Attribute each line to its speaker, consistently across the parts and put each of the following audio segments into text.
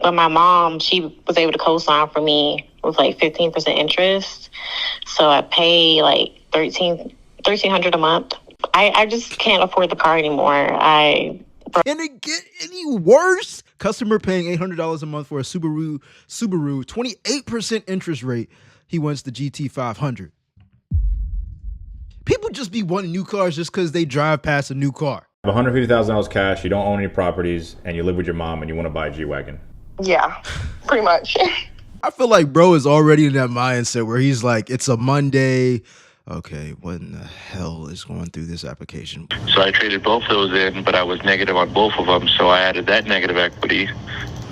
Speaker 1: But my mom, she was able to co-sign for me with like 15% interest. So I pay like $1,300 a month. I just can't afford the car anymore.
Speaker 2: Can it get any worse? Customer paying $800 a month for a Subaru, 28% interest rate. He wants the GT 500. People just be wanting new cars just because they drive past a new car.
Speaker 3: $150,000 cash, you don't own any properties, and you live with your mom and you want to buy a G-Wagon.
Speaker 1: Yeah, pretty much.
Speaker 2: I feel like bro is already in that mindset where he's like, it's a Monday. Okay, what in the hell is going through this application?
Speaker 4: So I traded both those in, but I was negative on both of them, so I added that negative equity.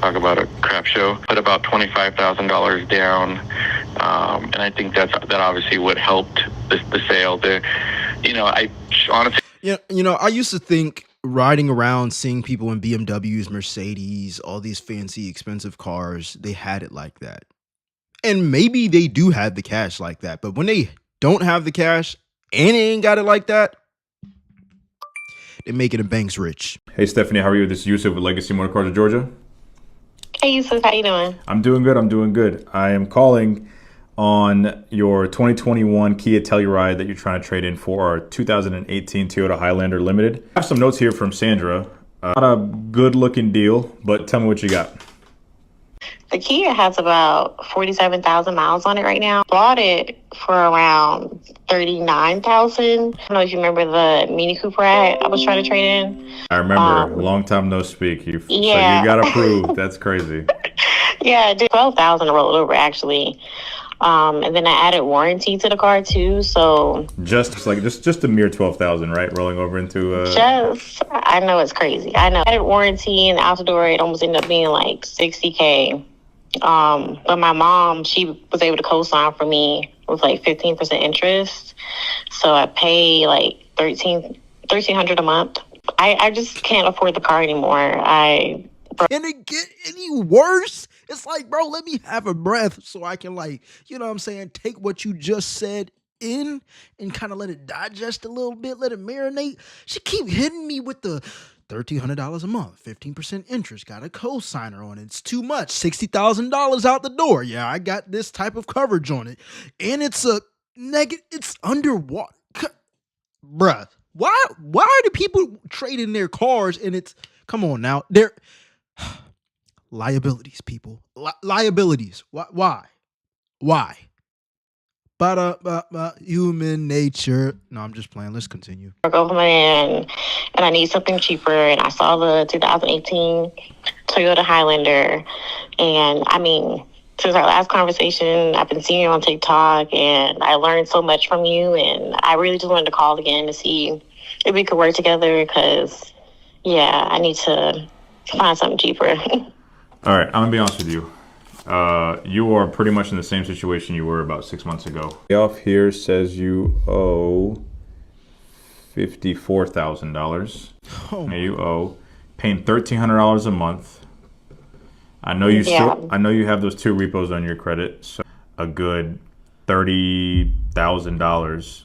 Speaker 4: Talk about a crap show. Put about $25,000 down, and I think that obviously what helped the sale. I honestly...
Speaker 2: I used to think riding around, seeing people in BMWs, Mercedes, all these fancy, expensive cars, they had it like that. And maybe they do have the cash like that, but when they don't have the cash and they ain't got it like that, they're making the banks rich.
Speaker 3: Hey, Stephanie, how are you? This is Yusuf with Legacy Motor Cars of Georgia.
Speaker 1: Hey, Yusuf, how you doing?
Speaker 3: I'm doing good. I am calling on your 2021 Kia Telluride that you're trying to trade in for our 2018 Toyota Highlander Limited. I have some notes here from Sandra. Not a good looking deal, but tell me what you got.
Speaker 1: The Kia has about 47,000 miles on it right now. Bought it for around 39,000. I don't know if you remember the Mini Cooper I was trying to trade in.
Speaker 3: I remember. Long time no speak.
Speaker 1: Yeah.
Speaker 3: So you got approved. That's crazy.
Speaker 1: Yeah, I did 12,000 to roll over actually. And then I added warranty to the car too. So
Speaker 3: just a mere 12,000, right? Rolling over into
Speaker 1: I know it's crazy. I know. I added warranty and out the door. It almost ended up being like $60K. But my mom, she was able to co-sign for me with like 15% interest. So I pay like $1,300 a month. I just can't afford the car anymore.
Speaker 2: Can it get any worse? It's like, bro, let me have a breath so I can take what you just said in and kind of let it digest a little bit, let it marinate. She keep hitting me with the $1,300 a month, 15% interest, got a co-signer on it. It's too much. $60,000 out the door. Yeah, I got this type of coverage on it. And it's a negative, it's underwater. Bruh, why do people trade in their cars and it's, come on now, they're liabilities, people. Liabilities. Why? Human nature. No, I'm just playing. Let's continue.
Speaker 1: I go home and I need something cheaper. And I saw the 2018 Toyota Highlander. And I mean, since our last conversation, I've been seeing you on TikTok and I learned so much from you. And I really just wanted to call again to see if we could work together because, yeah, I need to find something cheaper.
Speaker 3: All right, I'm going to be honest with you. You are pretty much in the same situation you were about 6 months ago. Off here says you owe $54,000.
Speaker 2: Oh.
Speaker 3: Yeah, you owe paying $1,300 a month. I know you have those two repos on your credit, so a good $30,000,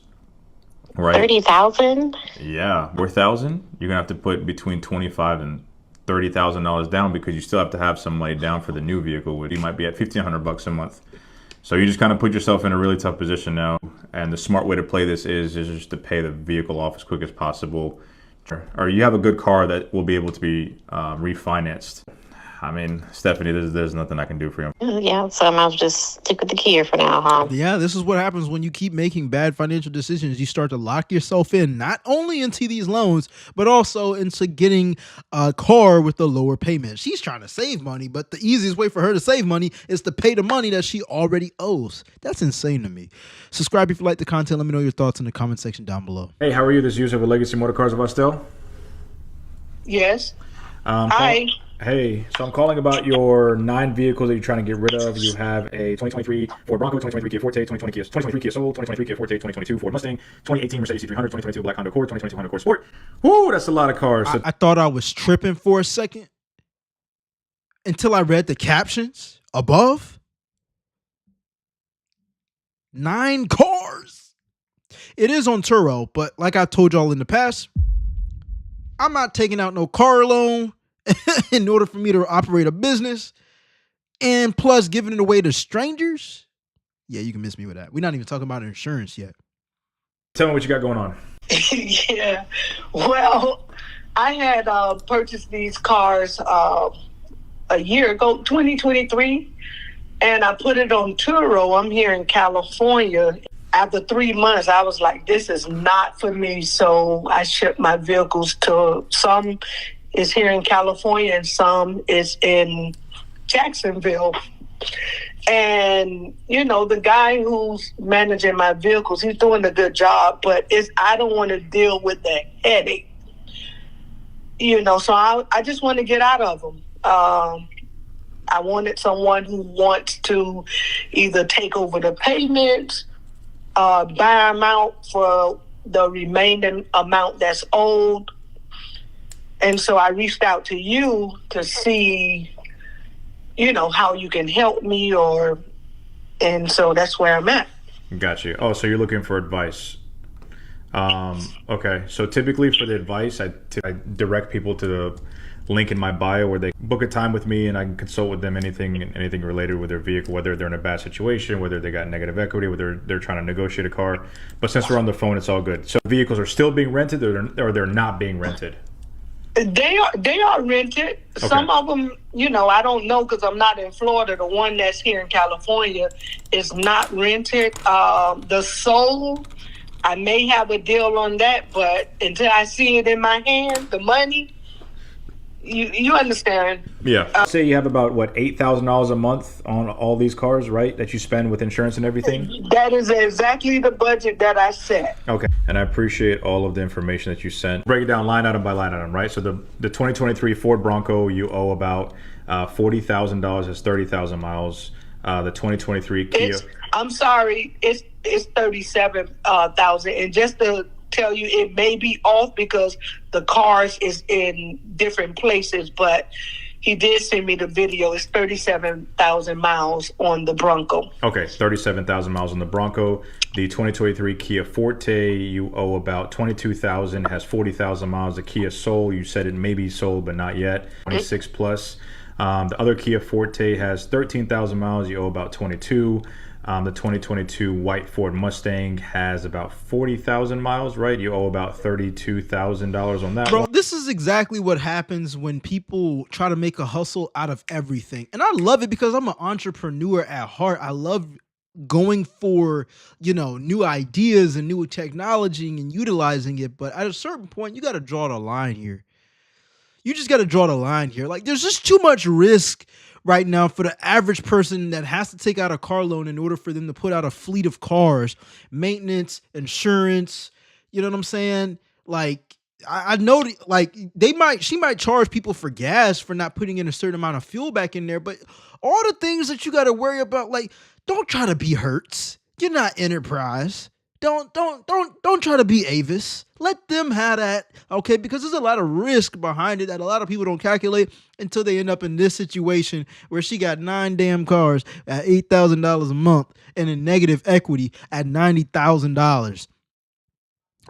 Speaker 3: right?
Speaker 1: 30,000?
Speaker 3: Yeah, 4,000. You're gonna have to put between $25,000 and $30,000 down because you still have to have some money down for the new vehicle, which you might be at $1,500 a month. So you just kind of put yourself in a really tough position now. And the smart way to play this is just to pay the vehicle off as quick as possible. Or you have a good car that will be able to be refinanced. I mean, Stephanie, there's nothing I can do for you.
Speaker 1: Yeah, so I might as well just stick with the Kia for now, huh?
Speaker 2: Yeah, this is what happens when you keep making bad financial decisions. You start to lock yourself in, not only into these loans, but also into getting a car with a lower payment. She's trying to save money, but the easiest way for her to save money is to pay the money that she already owes. That's insane to me. Subscribe if you like the content. Let me know your thoughts in the comment section down below.
Speaker 3: Hey, how are you? This is Yusuf with Legacy Motor Cars of Estelle.
Speaker 5: Yes. Hi.
Speaker 3: Hey, so I'm calling about your 9 vehicles that you're trying to get rid of. You have a 2023 Ford Bronco, 2023 Kia Forte, 2023 Kia Soul, 2023 Kia Forte, 2022 Ford Mustang, 2018 Mercedes C300, 2022 Black Honda Accord, 2022 Honda Accord Sport. Woo, that's a lot of cars. So
Speaker 2: I thought I was tripping for a second until I read the captions above. 9 cars. It is on Turo, but like I told y'all in the past, I'm not taking out no car loan in order for me to operate a business. and plus giving it away to strangers, yeah, you can miss me with that. We're not even talking about insurance yet.
Speaker 3: Tell me what you got going on.
Speaker 5: Yeah. Well, I had purchased these cars a year ago, 2023, and I put it on Turo. I'm here in California. After 3 months, I was like, this is not for me. So I shipped my vehicles to some is here in California and some is in Jacksonville. And, you know, the guy who's managing my vehicles, he's doing a good job, but I don't want to deal with the headache. You know, so I just want to get out of them. I wanted someone who wants to either take over the payments, buy them out for the remaining amount that's owed. And so I reached out to you to see, you know, how you can help me and so that's where I'm at.
Speaker 3: Got you. Oh, so you're looking for advice. Okay. So typically for the advice, I direct people to the link in my bio where they book a time with me and I can consult with them anything related with their vehicle, whether they're in a bad situation, whether they got negative equity, whether they're trying to negotiate a car. But since we're on the phone, it's all good. So vehicles are still being rented or they're not being rented?
Speaker 5: They are rented. Okay. Some of them, you know, I don't know because I'm not in Florida. The one that's here in California is not rented. The Soul, I may have a deal on that, but until I see it in my hand, the money, you understand.
Speaker 3: Yeah. Say you have about, $8,000 a month on all these cars, right? That you spend with insurance and everything?
Speaker 5: That is exactly the budget that I set.
Speaker 3: Okay. And I appreciate all of the information that you sent. Break it down line item by line item, right? So the 2023 Ford Bronco, you owe about $40,000. That's 30,000 miles. The 2023 Kia.
Speaker 5: I'm sorry. It's 37,000. And just to tell you, it may be off because the cars is in different places, but he did send me the video. It's 37,000 miles on the Bronco.
Speaker 3: Okay, 37,000 miles on the Bronco. The 2023 Kia Forte, you owe about 22,000, has 40,000 miles. The Kia Soul, you said it may be sold, but not yet, 26 plus. The other Kia Forte has 13,000 miles. You owe about 22. The 2022 white Ford Mustang has about 40,000 miles, right? You owe about $32,000 on that.
Speaker 2: Bro, this is exactly what happens when people try to make a hustle out of everything. And I love it because I'm an entrepreneur at heart. I love going for, you know, new ideas and new technology and utilizing it. But at a certain point, you got to draw the line here. You just got to draw the line here. Like, there's just too much risk right now for the average person that has to take out a car loan in order for them to put out a fleet of cars, maintenance, insurance. You know what I'm saying? Like, I know, like, she might charge people for gas for not putting in a certain amount of fuel back in there, but all the things that you got to worry about, like, don't try to be Hertz. You're not Enterprise. Don't try to be Avis. Let them have that, okay? Because there's a lot of risk behind it that a lot of people don't calculate until they end up in this situation where she got 9 damn cars at $8,000 a month and a negative equity at $90,000.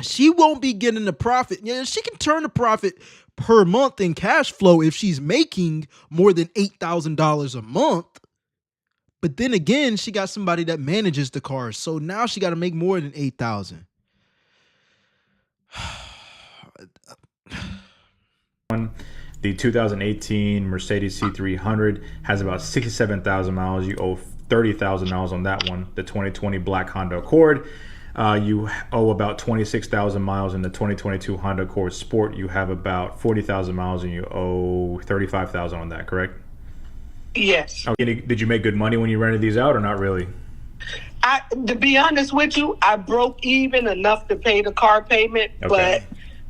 Speaker 2: She won't be getting the profit. Yeah, she can turn a profit per month in cash flow if she's making more than $8,000 a month. But then again, she got somebody that manages the cars. So now she got to make more than $8,000.
Speaker 3: The 2018 Mercedes C300 has about 67,000 miles. You owe 30,000 miles on that one. The 2020 black Honda Accord, you owe about 26,000 miles. In the 2022 Honda Accord Sport, you have about 40,000 miles and you owe 35,000 on that, correct?
Speaker 5: Yes.
Speaker 3: Okay. Did you make good money when you rented these out or not really?
Speaker 5: To be honest with you, I broke even enough to pay the car payment, okay. But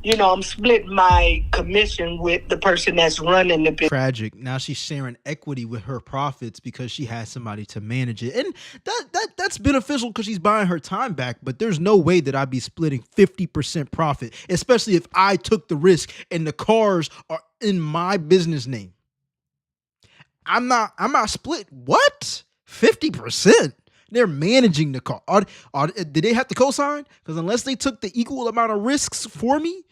Speaker 5: you know, I'm splitting my commission with the person that's running the business.
Speaker 2: Tragic. Now she's sharing equity with her profits because she has somebody to manage it. And that's beneficial because she's buying her time back, but there's no way that I'd be splitting 50% profit, especially if I took the risk and the cars are in my business name. I'm not split. What? 50%? They're managing the car. Did they have to co-sign? Because unless they took the equal amount of risks for me,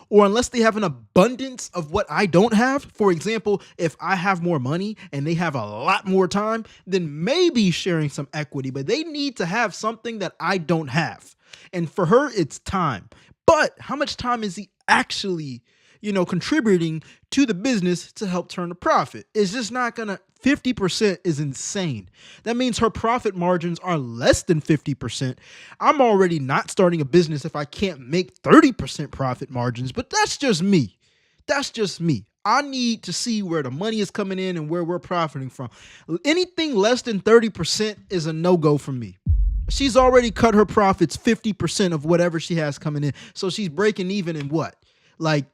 Speaker 2: or unless they have an abundance of what I don't have. For example, if I have more money and they have a lot more time, then maybe sharing some equity, but they need to have something that I don't have. And for her, it's time. But how much time is he actually, contributing to the business to help turn a profit? It's just not gonna. 50% is insane. That means her profit margins are less than 50%. I'm already not starting a business if I can't make 30% profit margins, but that's just me. That's just me. I need to see where the money is coming in and where we're profiting from. Anything less than 30% is a no-go for me. She's already cut her profits 50% of whatever she has coming in. So she's breaking even in what? Like,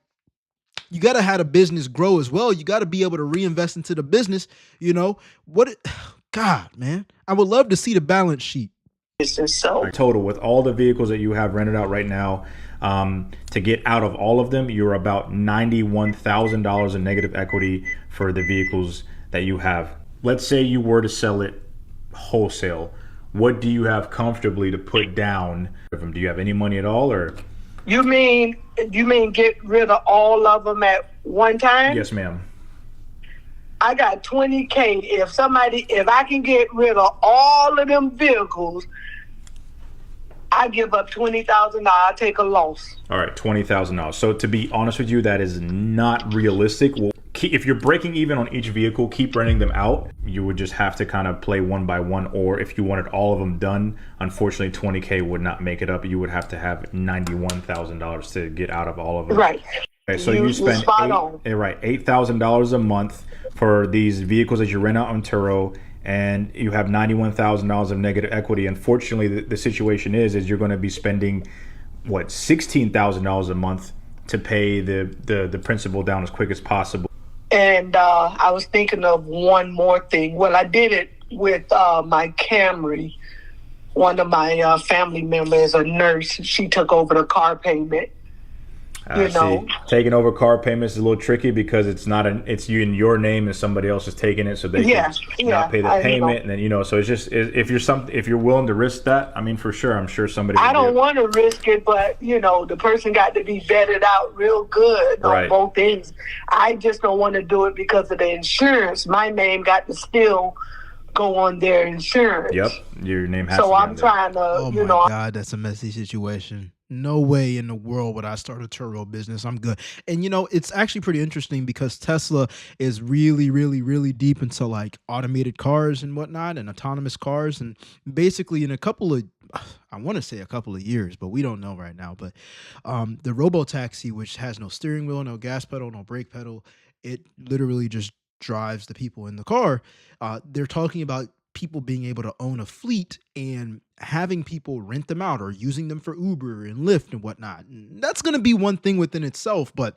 Speaker 2: you got to have a business grow as well. You got to be able to reinvest into the business. God, man, I would love to see the balance sheet.
Speaker 3: So total with all the vehicles that you have rented out right now, to get out of all of them, you're about $91,000 in negative equity for the vehicles that you have. Let's say you were to sell it wholesale. What do you have comfortably to put down? Do you have any money at all, or?
Speaker 5: You mean get rid of all of them at one time?
Speaker 3: Yes, ma'am.
Speaker 5: I got $20K. If I can get rid of all of them vehicles, I give up $20,000. I take a loss.
Speaker 3: All right, $20,000. So to be honest with you, that is not realistic. Well, if you're breaking even on each vehicle, keep renting them out. You would just have to kind of play one by one, or if you wanted all of them done, unfortunately, $20K would not make it up. You would have to have $91,000 to get out of all of them.
Speaker 5: Right.
Speaker 3: Okay, so you spend $8,000 a month for these vehicles that you rent out on Turo, and you have $91,000 of negative equity. Unfortunately, the situation is you're going to be spending $16,000 a month to pay the principal down as quick as possible.
Speaker 5: And I was thinking of one more thing. Well, I did it with my Camry. One of my family members, a nurse, she took over the car payment.
Speaker 3: See, taking over car payments is a little tricky because it's you in your name and somebody else is taking it, so they can not pay the payment, and then so it's just if you're willing to risk that, I mean, for sure, I'm sure somebody.
Speaker 5: I don't want to risk it, but the person got to be vetted out real good on both ends. I just don't want to do it because of the insurance. My name got to still go on their insurance.
Speaker 3: Yep, your name has.
Speaker 5: So I'm trying to.
Speaker 2: Oh my God, that's a messy situation. No way in the world would I start a Turo business. I'm good. And it's actually pretty interesting because Tesla is really, really, really deep into like automated cars and whatnot and autonomous cars. And basically in I want to say a couple of years, but we don't know right now. But the robo-taxi, which has no steering wheel, no gas pedal, no brake pedal, it literally just drives the people in the car. They're talking about people being able to own a fleet and having people rent them out or using them for Uber and Lyft and whatnot. And that's going to be one thing within itself. But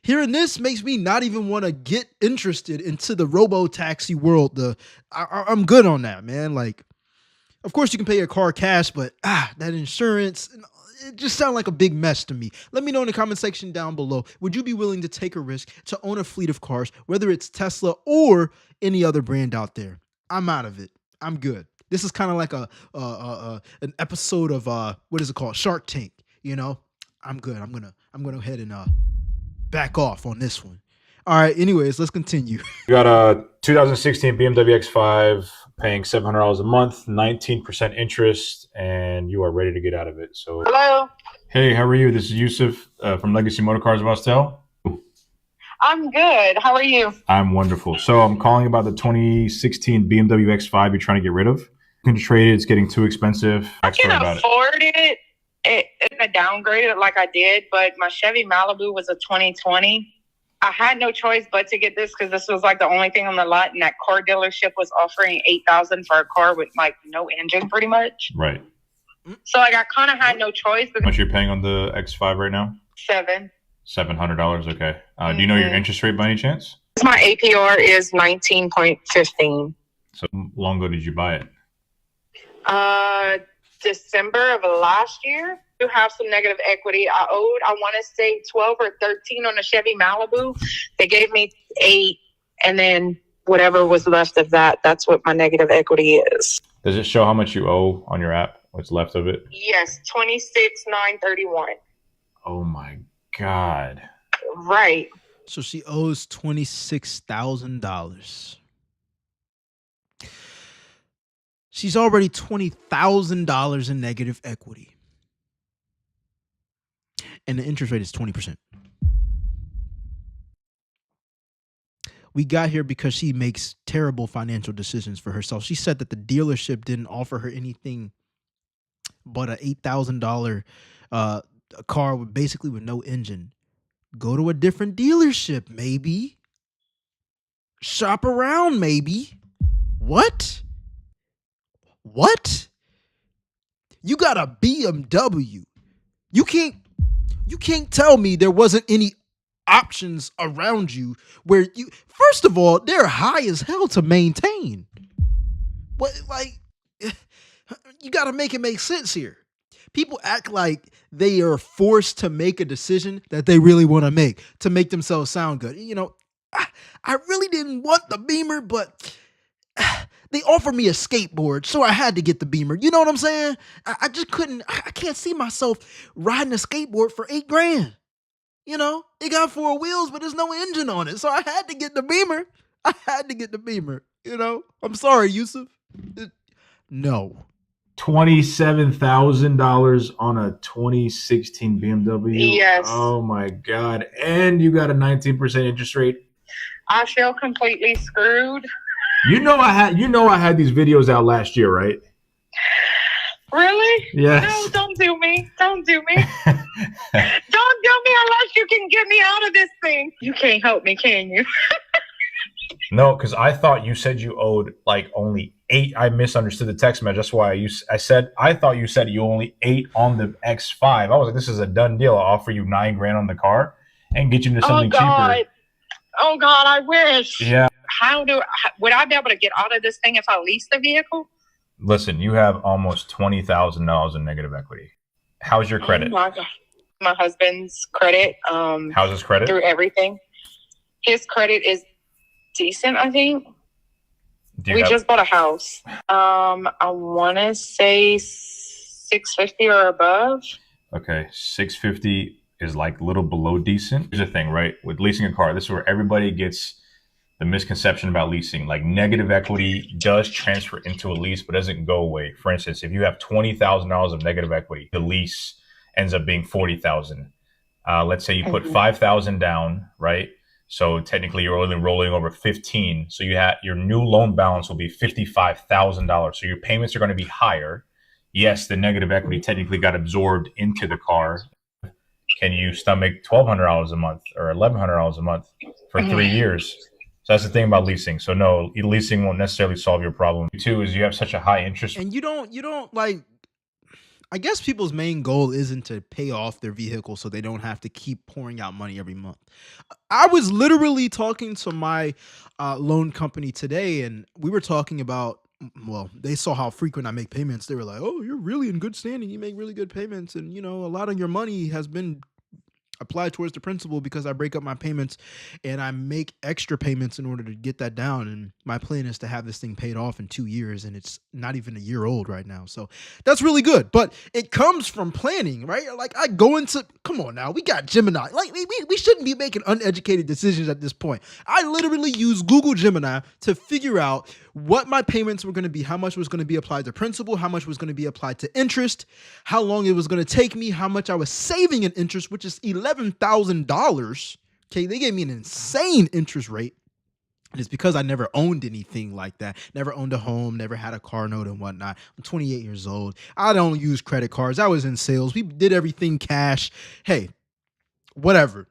Speaker 2: hearing this makes me not even want to get interested into the robo-taxi world. I'm good on that, man. Like, of course you can pay your car cash, but that insurance, it just sounds like a big mess to me. Let me know in the comment section down below. Would you be willing to take a risk to own a fleet of cars, whether it's Tesla or any other brand out there? I'm out of it. I'm good. This is kind of like an episode of what is it called? Shark Tank. I'm good. I'm gonna go ahead and back off on this one. All right. Anyways, let's continue.
Speaker 3: You got a 2016 BMW X5 paying $700 a month, 19% interest, and you are ready to get out of it. So,
Speaker 5: hello.
Speaker 3: Hey, how are you? This is Yusuf from Legacy Motorcars of Austell.
Speaker 6: I'm good. How are you?
Speaker 3: I'm wonderful. So I'm calling about the 2016 BMW X5 you're trying to get rid of. You can trade it. It's getting too expensive.
Speaker 6: I can afford it. I downgraded it like I did, but my Chevy Malibu was a 2020. I had no choice but to get this because this was like the only thing on the lot, and that car dealership was offering $8,000 for a car with like no engine, pretty much.
Speaker 3: Right.
Speaker 6: So like I kind of had no choice.
Speaker 3: How much you're paying on the X5 right now? $700. Okay. Do you know your interest rate by any chance?
Speaker 6: My APR is 19.15.
Speaker 3: So how long ago did you buy it?
Speaker 6: December of last year. You have some negative equity. I want to say 12 or 13 on a Chevy Malibu. They gave me 8, and then whatever was left of that, that's what my negative equity is.
Speaker 3: Does it show how much you owe on your app? What's left of it?
Speaker 6: Yes, $26,931.
Speaker 3: Oh my God.
Speaker 6: Right.
Speaker 2: So she owes $26,000. She's already $20,000 in negative equity. And the interest rate is 20%. We got here because she makes terrible financial decisions for herself. She said that the dealership didn't offer her anything but a $8,000 car with basically with no engine. Go to a different dealership, maybe. Shop around, maybe. What? You got a BMW. You can't tell me there wasn't any options around you where you, first of all, they're high as hell to maintain. What, like, you got to make it make sense here. People act like they are forced to make a decision that they really want to make themselves sound good. You know, I really didn't want the Beamer, but they offered me a skateboard, so I had to get the Beamer. You know what I'm saying? I just couldn't, I can't see myself riding a skateboard for $8,000. You know, it got 4 wheels, but there's no engine on it. So I had to get the Beamer. You know, I'm sorry, Yusuf. No.
Speaker 3: $27,000 on a 2016 BMW.
Speaker 6: Yes.
Speaker 3: Oh my God. And you got a 19% interest rate.
Speaker 6: I feel completely screwed.
Speaker 3: You know I had these videos out last year, right?
Speaker 6: Really?
Speaker 3: Yes.
Speaker 6: No, don't do me. Don't do me. Don't do me unless you can get me out of this thing. You can't help me, can you?
Speaker 3: No, because I thought you said you owed like only 8. I misunderstood the text message. That's why I thought you said you only 8 on the X5. I was like, this is a done deal. I'll offer you $9,000 on the car and get you into something cheaper.
Speaker 6: Oh God, I wish.
Speaker 3: Yeah.
Speaker 6: Would I be able to get out of this thing if I lease the vehicle?
Speaker 3: Listen, you have almost $20,000 in negative equity. How's your credit?
Speaker 6: Oh my God. My husband's credit.
Speaker 3: How's his credit?
Speaker 6: Through everything. His credit is decent, I think. We just bought a house. I want to say 650 or above.
Speaker 3: Okay, 650 is like a little below decent. Here's the thing, right? With leasing a car, this is where everybody gets the misconception about leasing. Like, negative equity does transfer into a lease, but doesn't go away. For instance, if you have $20,000 of negative equity, the lease ends up being $40,000. Let's say you put $5,000 down, right? So technically you're only rolling over 15. So your new loan balance will be $55,000. So your payments are going to be higher. Yes, the negative equity technically got absorbed into the car. Can you stomach $1,200 a month or $1,100 a month for 3 years? So that's the thing about leasing. So no, leasing won't necessarily solve your problem. 2 is you have such a high interest.
Speaker 2: And you don't like, I guess people's main goal isn't to pay off their vehicle so they don't have to keep pouring out money every month. I was literally talking to my loan company today, and we were talking about, well, they saw how frequent I make payments. They were like, oh, you're really in good standing. You make really good payments. And, you know, a lot of your money has been applied towards the principal because I break up my payments and I make extra payments in order to get that down. And my plan is to have this thing paid off in 2 years, and it's not even a year old right now. So that's really good. But it comes from planning, right? Like, I go into, come on now, we got Gemini. Like, we shouldn't be making uneducated decisions at this point. I literally use Google Gemini to figure out what my payments were going to be, how much was going to be applied to principal, how much was going to be applied to interest, how long it was going to take me, how much I was saving in interest, which is $11,000. Okay, they gave me an insane interest rate. And it's because I never owned anything like that. Never owned a home, never had a car note and whatnot. I'm 28 years old. I don't use credit cards. I was in sales. We did everything cash. Hey, whatever.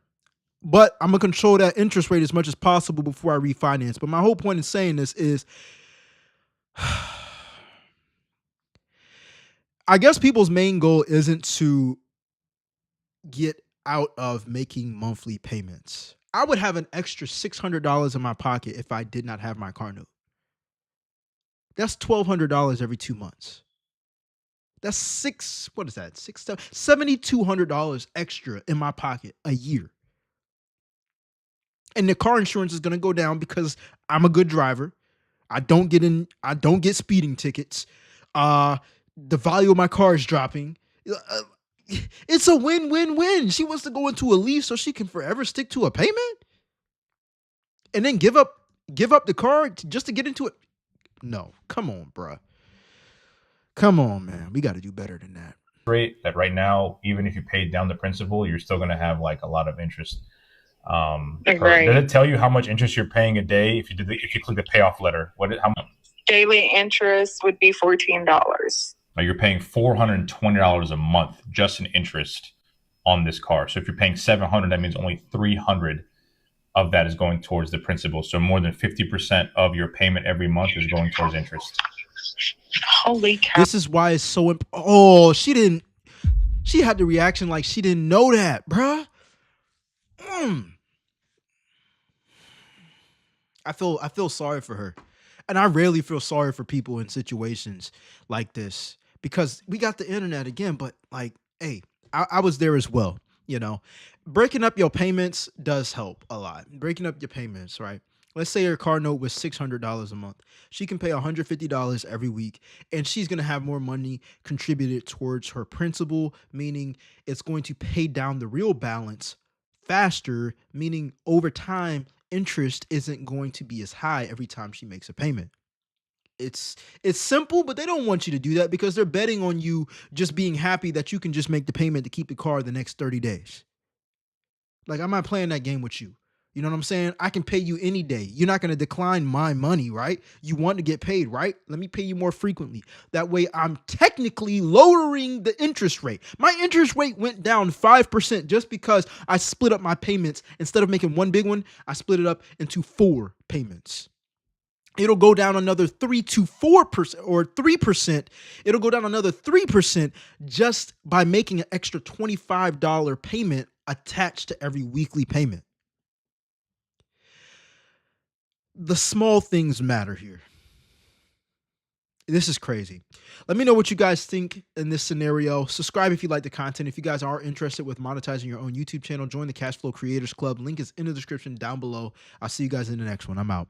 Speaker 2: But I'm going to control that interest rate as much as possible before I refinance. But my whole point in saying this is, I guess people's main goal isn't to get out of making monthly payments. I would have an extra $600 in my pocket if I did not have my car note. That's $1,200 every 2 months. That's $7,200 extra in my pocket a year. And the car insurance is going to go down because I'm a good driver. I don't get speeding tickets. The value of my car is dropping. it's a win-win-win. She wants to go into a lease so she can forever stick to a payment and then give up the car just to get into it. No, come on, bruh. Come on, man. We got to do better than that.
Speaker 3: Rate that right now, even if you paid down the principal, you're still going to have like a lot of interest.
Speaker 6: Right.
Speaker 3: Does it tell you how much interest you're paying a day if you click the payoff letter? How much?
Speaker 6: Daily interest would be $14.
Speaker 3: Now you're paying $420 a month just in interest on this car. So if you're paying $700, that means only $300 of that is going towards the principal. So more than 50% of your payment every month is going towards interest.
Speaker 6: Holy cow!
Speaker 2: This is why it's so she had the reaction like she didn't know that, bruh. I feel sorry for her. And I rarely feel sorry for people in situations like this because we got the internet again, but like, hey, I was there as well. You know, breaking up your payments does help a lot. Breaking up your payments, right? Let's say her car note was $600 a month. She can pay $150 every week, and she's going to have more money contributed towards her principal, meaning it's going to pay down the real balance faster, meaning over time, interest isn't going to be as high every time she makes a payment. It's simple, but they don't want you to do that because they're betting on you just being happy that you can just make the payment to keep the car the next 30 days. Like, I'm not playing that game with you. You know what I'm saying? I can pay you any day. You're not going to decline my money, right? You want to get paid, right? Let me pay you more frequently. That way, I'm technically lowering the interest rate. My interest rate went down 5% just because I split up my payments. Instead of making one big one, I split it up into 4 payments. It'll go down another 3 to 4% or 3%. It'll go down another 3% just by making an extra $25 payment attached to every weekly payment. The small things matter here. This is crazy. Let me know what you guys think in this scenario. Subscribe if you like the content. If you guys are interested with monetizing your own YouTube channel, join the Cashflow Creators Club. Link is in the description down below. I'll see you guys in the next one. I'm out.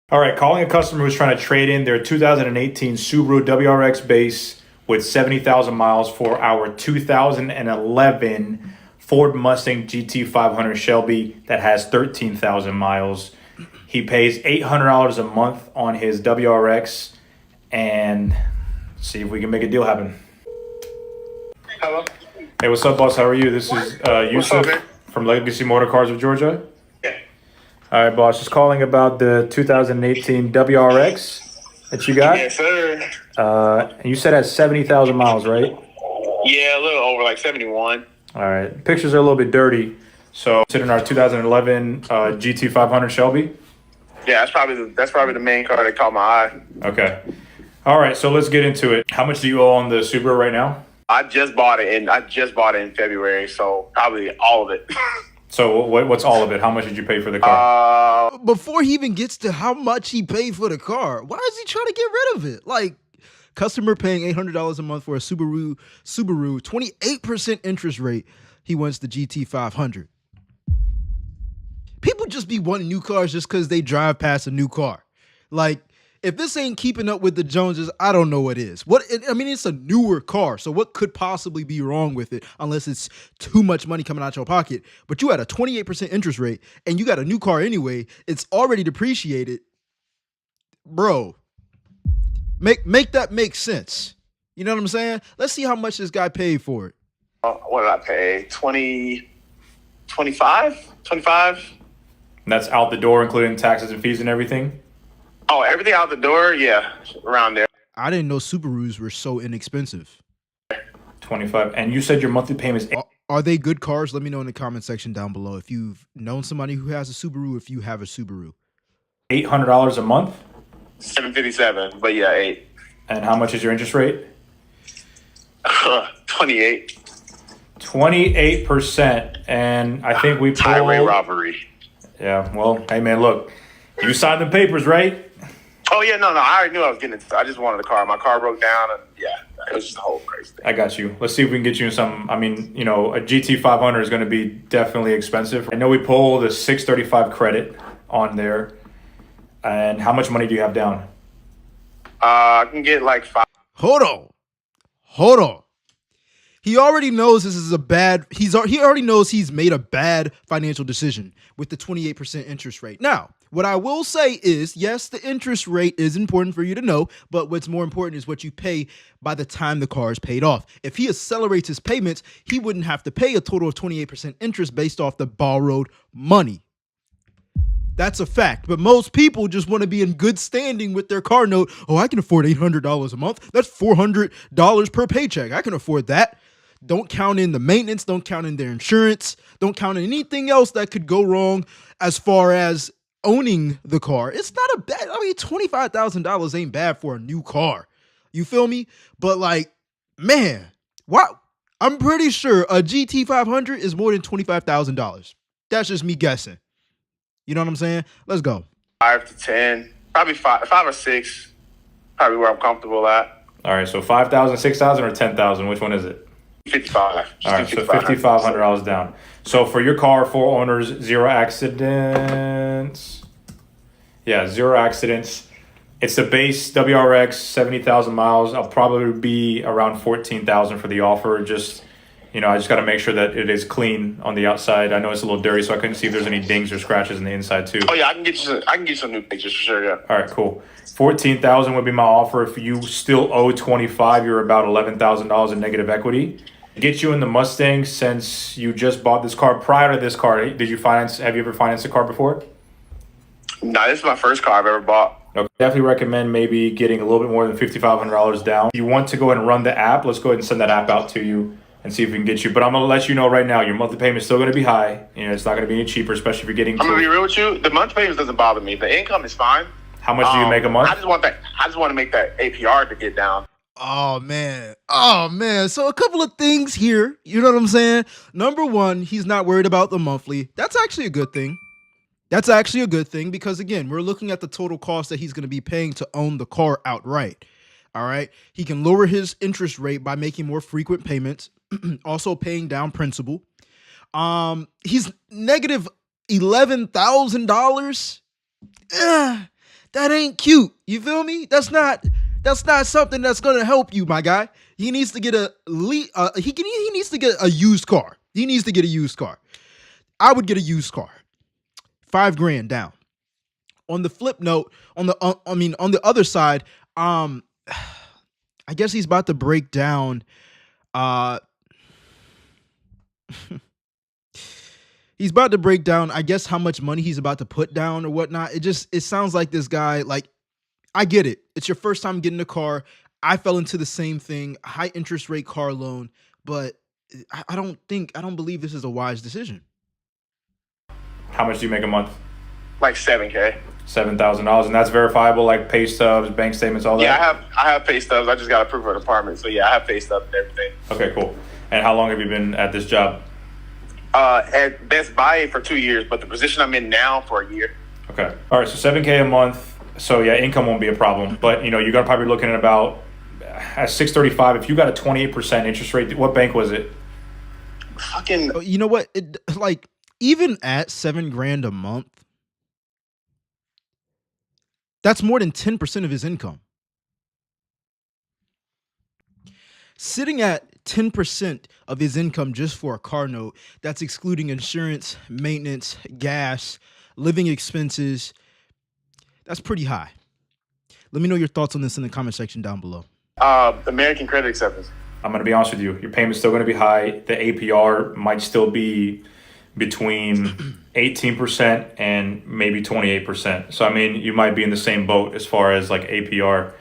Speaker 3: All right, calling a customer who's trying to trade in their 2018 Subaru WRX base with 70,000 miles for our 2011 Ford Mustang GT500 Shelby that has 13,000 miles. He pays $800 a month on his WRX, and see if we can make a deal happen.
Speaker 7: Hello.
Speaker 3: Hey, what's up, boss? How are you? This is Yusuf from Legacy Motor Cars of Georgia.
Speaker 7: Yeah.
Speaker 3: All right, boss. Just calling about the 2018 WRX that you got.
Speaker 7: Yes, sir.
Speaker 3: And you said it has 70,000 miles, right?
Speaker 7: Yeah, a little over, like 71.
Speaker 3: All right. Pictures are a little bit dirty. So, sitting in our 2011 GT500 Shelby.
Speaker 7: Yeah, that's probably the main car that caught my eye.
Speaker 3: Okay. All right. So let's get into it. How much do you owe on the Subaru right now?
Speaker 7: I just bought it in February, so probably all of it.
Speaker 3: So what's all of it? How much did you pay for the car?
Speaker 2: Before he even gets to how much he paid for the car, why is he trying to get rid of it? Like, customer paying $800 a month for a Subaru, 28% interest rate. He wants the GT500. People just be wanting new cars just because they drive past a new car. Like, if this ain't keeping up with the Joneses, I don't know what is. It's a newer car, so what could possibly be wrong with it unless it's too much money coming out your pocket? But you had a 28% interest rate, and you got a new car anyway. It's already depreciated. Bro, make that make sense. You know what I'm saying? Let's see how much this guy paid for it.
Speaker 7: What did I pay? 25?
Speaker 3: That's out the door, including taxes and fees and everything?
Speaker 7: Oh, everything out the door? Yeah, around there.
Speaker 2: I didn't know Subarus were so inexpensive.
Speaker 3: 25. And you said your monthly payment is...
Speaker 2: Are they good cars? Let me know in the comment section down below if you've known somebody who has a Subaru, if you have a Subaru.
Speaker 3: $800 a month?
Speaker 7: $757, but yeah, 8.
Speaker 3: And how much is your interest rate?
Speaker 7: 28.
Speaker 3: 28%. And I think we pulled...
Speaker 7: Highway robbery.
Speaker 3: Yeah, well, hey, man, look. You signed the papers, right?
Speaker 7: Oh, yeah, no, I already knew I was getting it. I just wanted the car. My car broke down, and yeah, it was just a whole crazy thing.
Speaker 3: I got you. Let's see if we can get you some. I mean, a GT500 is going to be definitely expensive. I know we pulled a 635 credit on there. And how much money do you have down?
Speaker 7: I can get like 5.
Speaker 2: Hold on. He already knows this is a bad. He already knows he's made a bad financial decision with the 28% interest rate. Now, what I will say is, yes, the interest rate is important for you to know, but what's more important is what you pay by the time the car is paid off. If he accelerates his payments, he wouldn't have to pay a total of 28% interest based off the borrowed money. That's a fact. But most people just want to be in good standing with their car note. Oh, I can afford $800 a month. That's $400 per paycheck. I can afford that. Don't count in the maintenance. Don't count in their insurance. Don't count in anything else that could go wrong as far as owning the car. It's not a bad, I mean, $25,000 ain't bad for a new car. You feel me? But like, man, wow. I'm pretty sure a GT500 is more than $25,000. That's just me guessing. You know what I'm saying? Let's go.
Speaker 7: 5 to 10, probably five or six, probably where I'm comfortable at.
Speaker 3: All right, so 5,000, 6,000, or 10,000. Which one is it?
Speaker 7: 55.
Speaker 3: All right, so $5,500 down. So for your car, 4 owners, 0 accidents. Yeah, 0 accidents. It's the base WRX, 70,000 miles. I'll probably be around 14,000 for the offer. Just, I just got to make sure that it is clean on the outside. I know it's a little dirty, so I couldn't see if there's any dings or scratches in the inside too.
Speaker 7: Oh yeah, I can get you some new pictures for sure. Yeah.
Speaker 3: All right, cool. 14,000 would be my offer. If you still owe 25, you're about $11,000 in negative equity. Get you in the Mustang since you just bought this car. Prior to this car, have you ever financed a car before?
Speaker 7: No, this is my first car I've ever bought.
Speaker 3: Okay. Definitely recommend maybe getting a little bit more than $5,500 down. If you want to go ahead and run the app, let's go ahead and send that app out to you and see if we can get you. But I'm going to let you know right now, your monthly payment is still going to be high. It's not going to be any cheaper, especially if you're getting.
Speaker 7: I'm going to be real with you. The monthly payments doesn't bother me. The income is fine.
Speaker 3: How much do you make a month?
Speaker 7: I just want to make that APR to get down.
Speaker 2: Oh man. So a couple of things here. You know what I'm saying? Number one, he's not worried about the monthly. That's actually a good thing. Because again, we're looking at the total cost that he's going to be paying to own the car outright. All right. He can lower his interest rate by making more frequent payments, also paying down principal. He's negative $11,000. That ain't cute. You feel me? That's not something that's gonna help you, my guy. He needs to get he needs to get a used car. I would get a used car. $5,000 down. On the flip note, on the other side, I guess he's about to break down. He's about to break down, I guess, how much money he's about to put down or whatnot. It sounds like this guy, like, I get it. It's your first time getting a car. I fell into the same thing, high interest rate car loan, but I don't believe this is a wise decision.
Speaker 3: How much do you make a month?
Speaker 7: Like $7,000.
Speaker 3: $7,000, and that's verifiable, like pay stubs, bank statements, all that?
Speaker 7: Yeah, I have pay stubs. I just got approved for an apartment. So yeah, I have pay stubs and everything.
Speaker 3: Okay, cool. And how long have you been at this job?
Speaker 7: At Best Buy for 2 years, but the position I'm in now for a year.
Speaker 3: Okay. All right, so $7,000 a month. So yeah, income won't be a problem, but you're gonna probably be looking at about at 635. If you got a 28% interest rate, what bank was it?
Speaker 7: Fucking.
Speaker 2: You know what? Even at $7,000 a month, that's more than 10% of his income. Sitting at 10% of his income just for a car note, that's excluding insurance, maintenance, gas, living expenses. That's pretty high. Let me know your thoughts on this in the comment section down below.
Speaker 7: American credit acceptance.
Speaker 3: I'm going to be honest with you. Your payment's still going to be high. The APR might still be between 18% and maybe 28%. So, you might be in the same boat as far as like APR.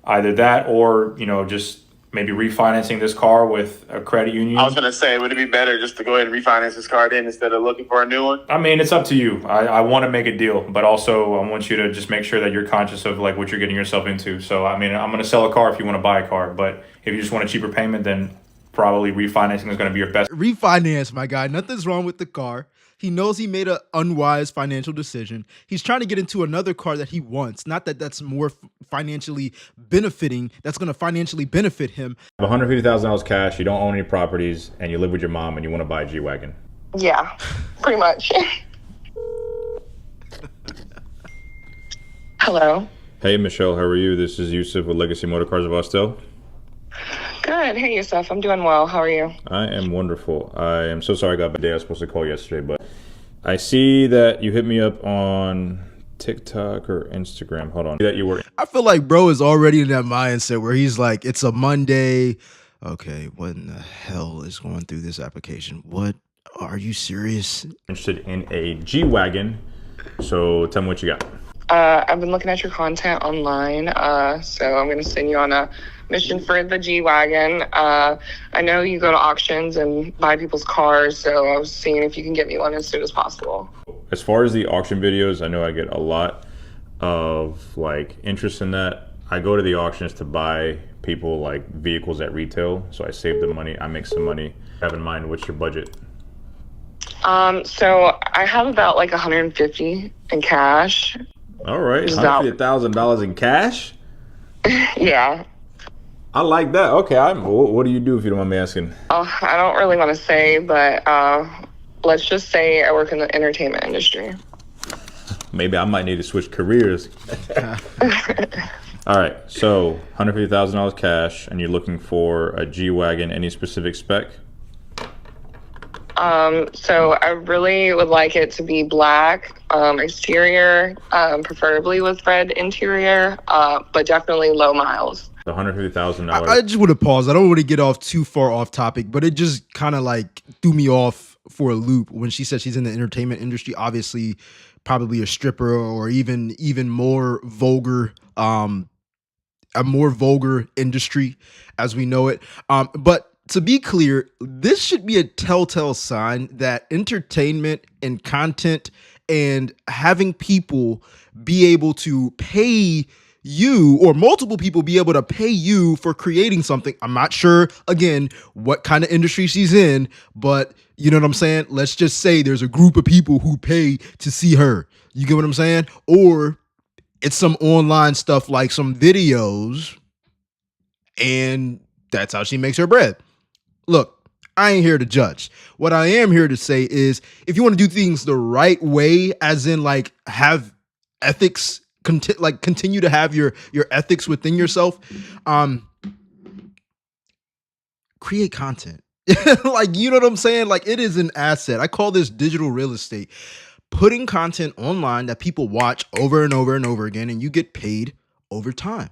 Speaker 3: Either that or, just maybe refinancing this car with a credit union.
Speaker 7: I was going to say, would it be better just to go ahead and refinance this car then instead of looking for a new one?
Speaker 3: It's up to you. I want to make a deal, but also I want you to just make sure that you're conscious of like what you're getting yourself into. So, I'm going to sell a car if you want to buy a car, but if you just want a cheaper payment, then probably refinancing is going to be your best.
Speaker 2: Refinance, my guy. Nothing's wrong with the car. He knows he made an unwise financial decision. He's trying to get into another car that he wants. Not that that's more financially benefiting. That's going to financially benefit him.
Speaker 3: $150,000 cash. You don't own any properties, and you live with your mom, and you want to buy a G-Wagon.
Speaker 6: Yeah, pretty much. Hello.
Speaker 3: Hey, Michelle. How are you? This is Yusuf with Legacy Motor Cars of Austell.
Speaker 6: Good. Hey, Yusuf. I'm doing well. How are you?
Speaker 3: I am wonderful. I am so sorry I got the day I was supposed to call yesterday, but I see that you hit me up on TikTok or Instagram. Hold on. That you were.
Speaker 2: I feel like bro is already in that mindset where he's like, it's a Monday. Okay, what in the hell is going through this application? What? Are you serious?
Speaker 3: Interested in a G-Wagon. So tell me what you got.
Speaker 6: I've been looking at your content online, so I'm going to send you on a mission for the G-Wagon. I know you go to auctions and buy people's cars, so I was seeing if you can get me one as soon as possible.
Speaker 3: As far as the auction videos, I know I get a lot of like interest in that. I go to the auctions to buy people like vehicles at retail, so I save the money, I make some money. Have in mind, what's your budget?
Speaker 6: So I have about like 150 in cash.
Speaker 3: All right, $150,000 in cash.
Speaker 6: Yeah.
Speaker 3: I like that. Okay, what do you do if you don't mind me asking?
Speaker 6: I don't really want to say, but let's just say I work in the entertainment industry.
Speaker 3: Maybe I might need to switch careers. All right, so $150,000 cash, and you're looking for a G-Wagon. Any specific spec?
Speaker 6: So I really would like it to be black, exterior, preferably with red interior, but definitely low miles.
Speaker 3: The $150,000.
Speaker 2: I just want to pause. I don't want to get off too far off topic, but it just kind of like threw me off for a loop when she said she's in the entertainment industry. Obviously, probably a stripper or even more vulgar, a more vulgar industry as we know it. But to be clear, this should be a telltale sign that entertainment and content and having people be able to pay you, or multiple people be able to pay you for creating something. I'm not sure, again, what kind of industry she's in, but you know what I'm saying? Let's just say there's a group of people who pay to see her. You get what I'm saying? Or it's some online stuff like some videos, and that's how she makes her bread. Look, I ain't here to judge. What I am here to say is if you want to do things the right way, as in like have ethics, continue to have your ethics within yourself, create content. Like, you know what I'm saying? Like, it is an asset. I call this digital real estate. Putting content online that people watch over and over and over again, and you get paid over time.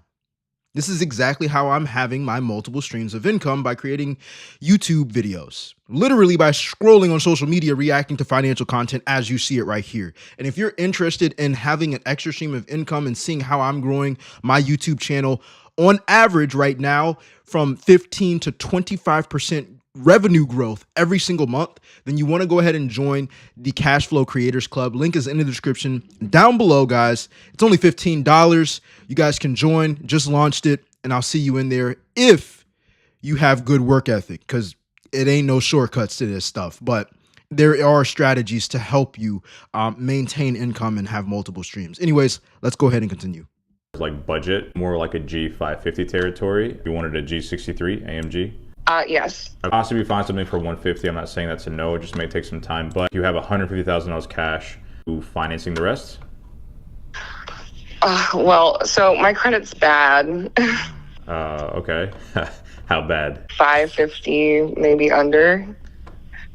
Speaker 2: This is exactly how I'm having my multiple streams of income, by creating YouTube videos, literally by scrolling on social media, reacting to financial content as you see it right here. And if you're interested in having an extra stream of income and seeing how I'm growing my YouTube channel on average right now from 15 to 25% revenue growth every single month, then you want to go ahead and join the Cash Flow Creators Club. Link is in the description down below, guys. It's only $15. You guys can join. Just launched it, and I'll see you in there if you have good work ethic, because it ain't no shortcuts to this stuff, but there are strategies to help you maintain income and have multiple streams. Anyways, let's go ahead and continue.
Speaker 3: Like budget, more like a G550 territory. If you wanted a G63 AMG.
Speaker 6: Yes.
Speaker 3: I'd possibly find something for 150. I'm not saying that's a no. It just may take some time. But you have $150,000 cash. Who financing the rest?
Speaker 6: Well, so my credit's bad.
Speaker 3: Okay. How bad?
Speaker 6: 550, maybe under.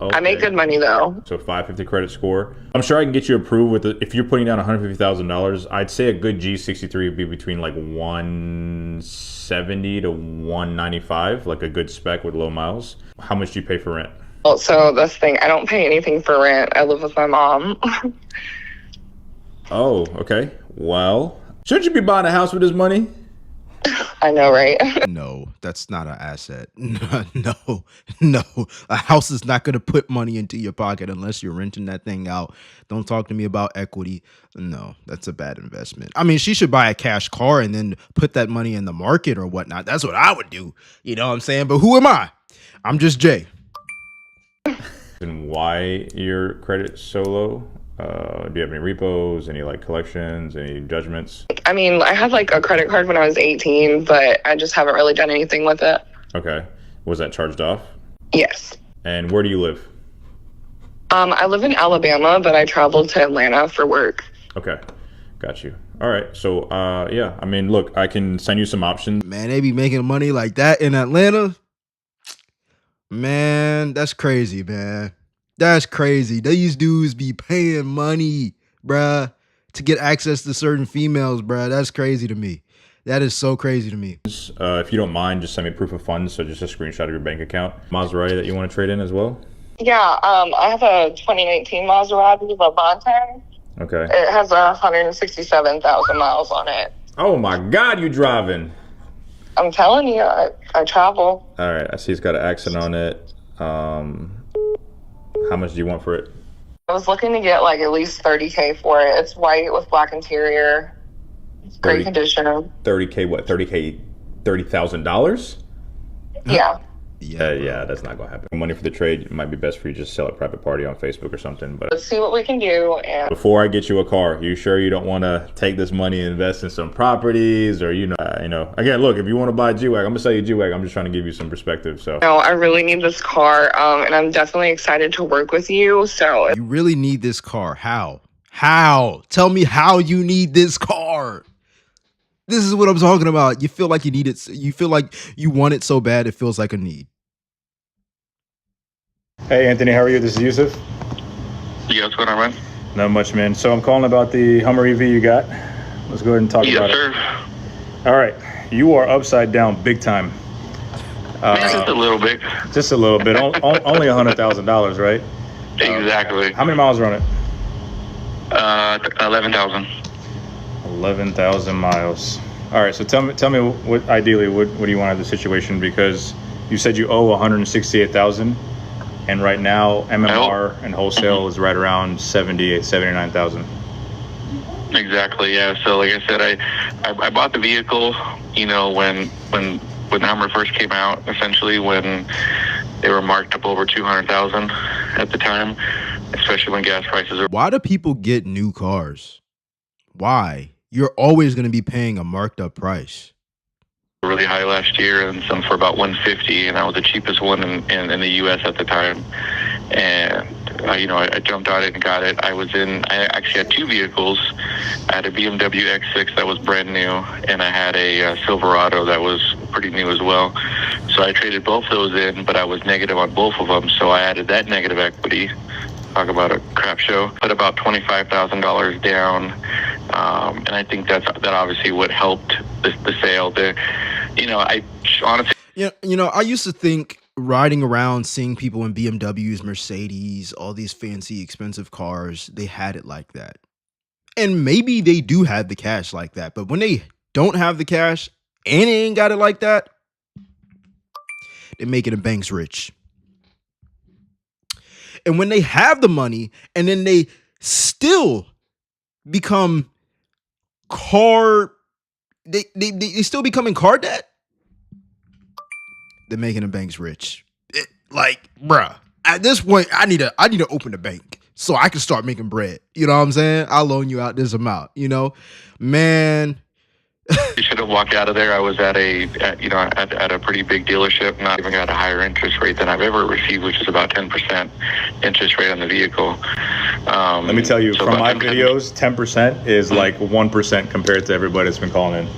Speaker 3: Okay.
Speaker 6: I make good money though.
Speaker 3: So 550 credit score. I'm sure I can get you approved with it. If you're putting down $150,000, I'd say a good G63 would be between like 170 to 195, like a good spec with low miles. How much do you pay for rent?
Speaker 6: Well, so that's the thing. I don't pay anything for rent. I live with my mom.
Speaker 3: Oh, okay. Well, shouldn't you be buying a house with this money?
Speaker 6: I know, right?
Speaker 2: No, that's not an asset. No. A house is not going to put money into your pocket unless you're renting that thing out. Don't talk to me about equity. No, that's a bad investment. I mean, she should buy a cash car and then put that money in the market or whatnot. That's what I would do. You know what I'm saying? But who am I? I'm just Jay.
Speaker 3: And why your credit so low? Do you have any repos, any like collections, any judgments?
Speaker 6: I mean, I had like a credit card when I was 18, but I just haven't really done anything with it.
Speaker 3: Okay. Was that charged off?
Speaker 6: Yes.
Speaker 3: And where do you live?
Speaker 6: I live in Alabama, but I traveled to Atlanta for work.
Speaker 3: Okay. Got you. All right. So, yeah, I mean, look, I can send you some options.
Speaker 2: Man, they be making money like that in Atlanta. Man, that's crazy, man. That's crazy. These dudes be paying money, bruh, to get access to certain females, bruh. That's crazy to me. That is so crazy to me.
Speaker 3: If you don't mind, just send me proof of funds, so just a screenshot of your bank account. Maserati that you want to trade in as well?
Speaker 6: Yeah, I have a 2019 Maserati Levante.
Speaker 3: Okay.
Speaker 6: It has 167,000 miles on it.
Speaker 3: Oh my God, you driving?
Speaker 6: I'm telling you, I travel.
Speaker 3: All right, I see it's got an accent on it. How much do you want for it?
Speaker 6: I was looking to get like at least $30K for it. It's white with black interior. It's great condition.
Speaker 3: $30K what? $30,000?
Speaker 6: Yeah.
Speaker 3: Yeah, that's not gonna happen. Money for the trade, it might be best for you just sell a private party on Facebook or something. But
Speaker 6: let's see what we can do. And
Speaker 3: before I get you a car, you sure you don't want to take this money and invest in some properties, or again, look, if you want to buy a G-Wag, I'm gonna sell you a G-Wag. I'm just trying to give you some perspective. So
Speaker 6: no, I really need this car, and I'm definitely excited to work with you. So
Speaker 2: you really need this car. How? Tell me how you need this car. This is what I'm talking about. You feel like you need it. You feel like you want it so bad it feels like a need.
Speaker 3: Hey, Anthony, how are you? This is Yusuf.
Speaker 4: Yeah, what's going on, man?
Speaker 3: Not much, man. So I'm calling about the Hummer EV you got. Let's go ahead and talk about it.
Speaker 4: Yes, sir.
Speaker 3: All right. You are upside down big time.
Speaker 4: Just a little bit.
Speaker 3: Just a little bit. Only $100,000, right?
Speaker 4: Exactly.
Speaker 3: How many miles are on it?
Speaker 4: 11,000.
Speaker 3: 11,000 miles. All right. So tell me what ideally what do you want out of the situation? Because you said you owe 168,000. And right now, MMR and wholesale is right around 79,000.
Speaker 4: Exactly, yeah. So like I said, I bought the vehicle, when the Hummer first came out, essentially when they were marked up over 200,000 at the time, especially when gas prices are.
Speaker 2: Why do people get new cars? Why? You're always going to be paying a marked up price.
Speaker 4: Really high last year, and some for about 150, and I was the cheapest one in the U.S. at the time. And I jumped on it and got it. I actually had two vehicles. I had a BMW X6 that was brand new, and I had a Silverado that was pretty new as well. So I traded both those in, but I was negative on both of them, so I added that negative equity. Talk about a crap show. Put about $25,000 down, and I think that obviously what helped the sale. I honestly.
Speaker 2: I used to think riding around, seeing people in BMWs, Mercedes, all these fancy, expensive cars, they had it like that. And maybe they do have the cash like that, but when they don't have the cash and they ain't got it like that, they're making the banks rich. And when they have the money and then they still become they still becoming car debt, they're making the banks rich. Bruh, at this point, I need to open a bank so I can start making bread. You know what I'm saying? I'll loan you out this amount, man.
Speaker 4: You should have walked out of there. I was at a pretty big dealership, not even got a higher interest rate than I've ever received, which is about 10% interest rate on the vehicle.
Speaker 3: Let me tell you, from my videos, 10% is like 1% compared to everybody that's been calling in.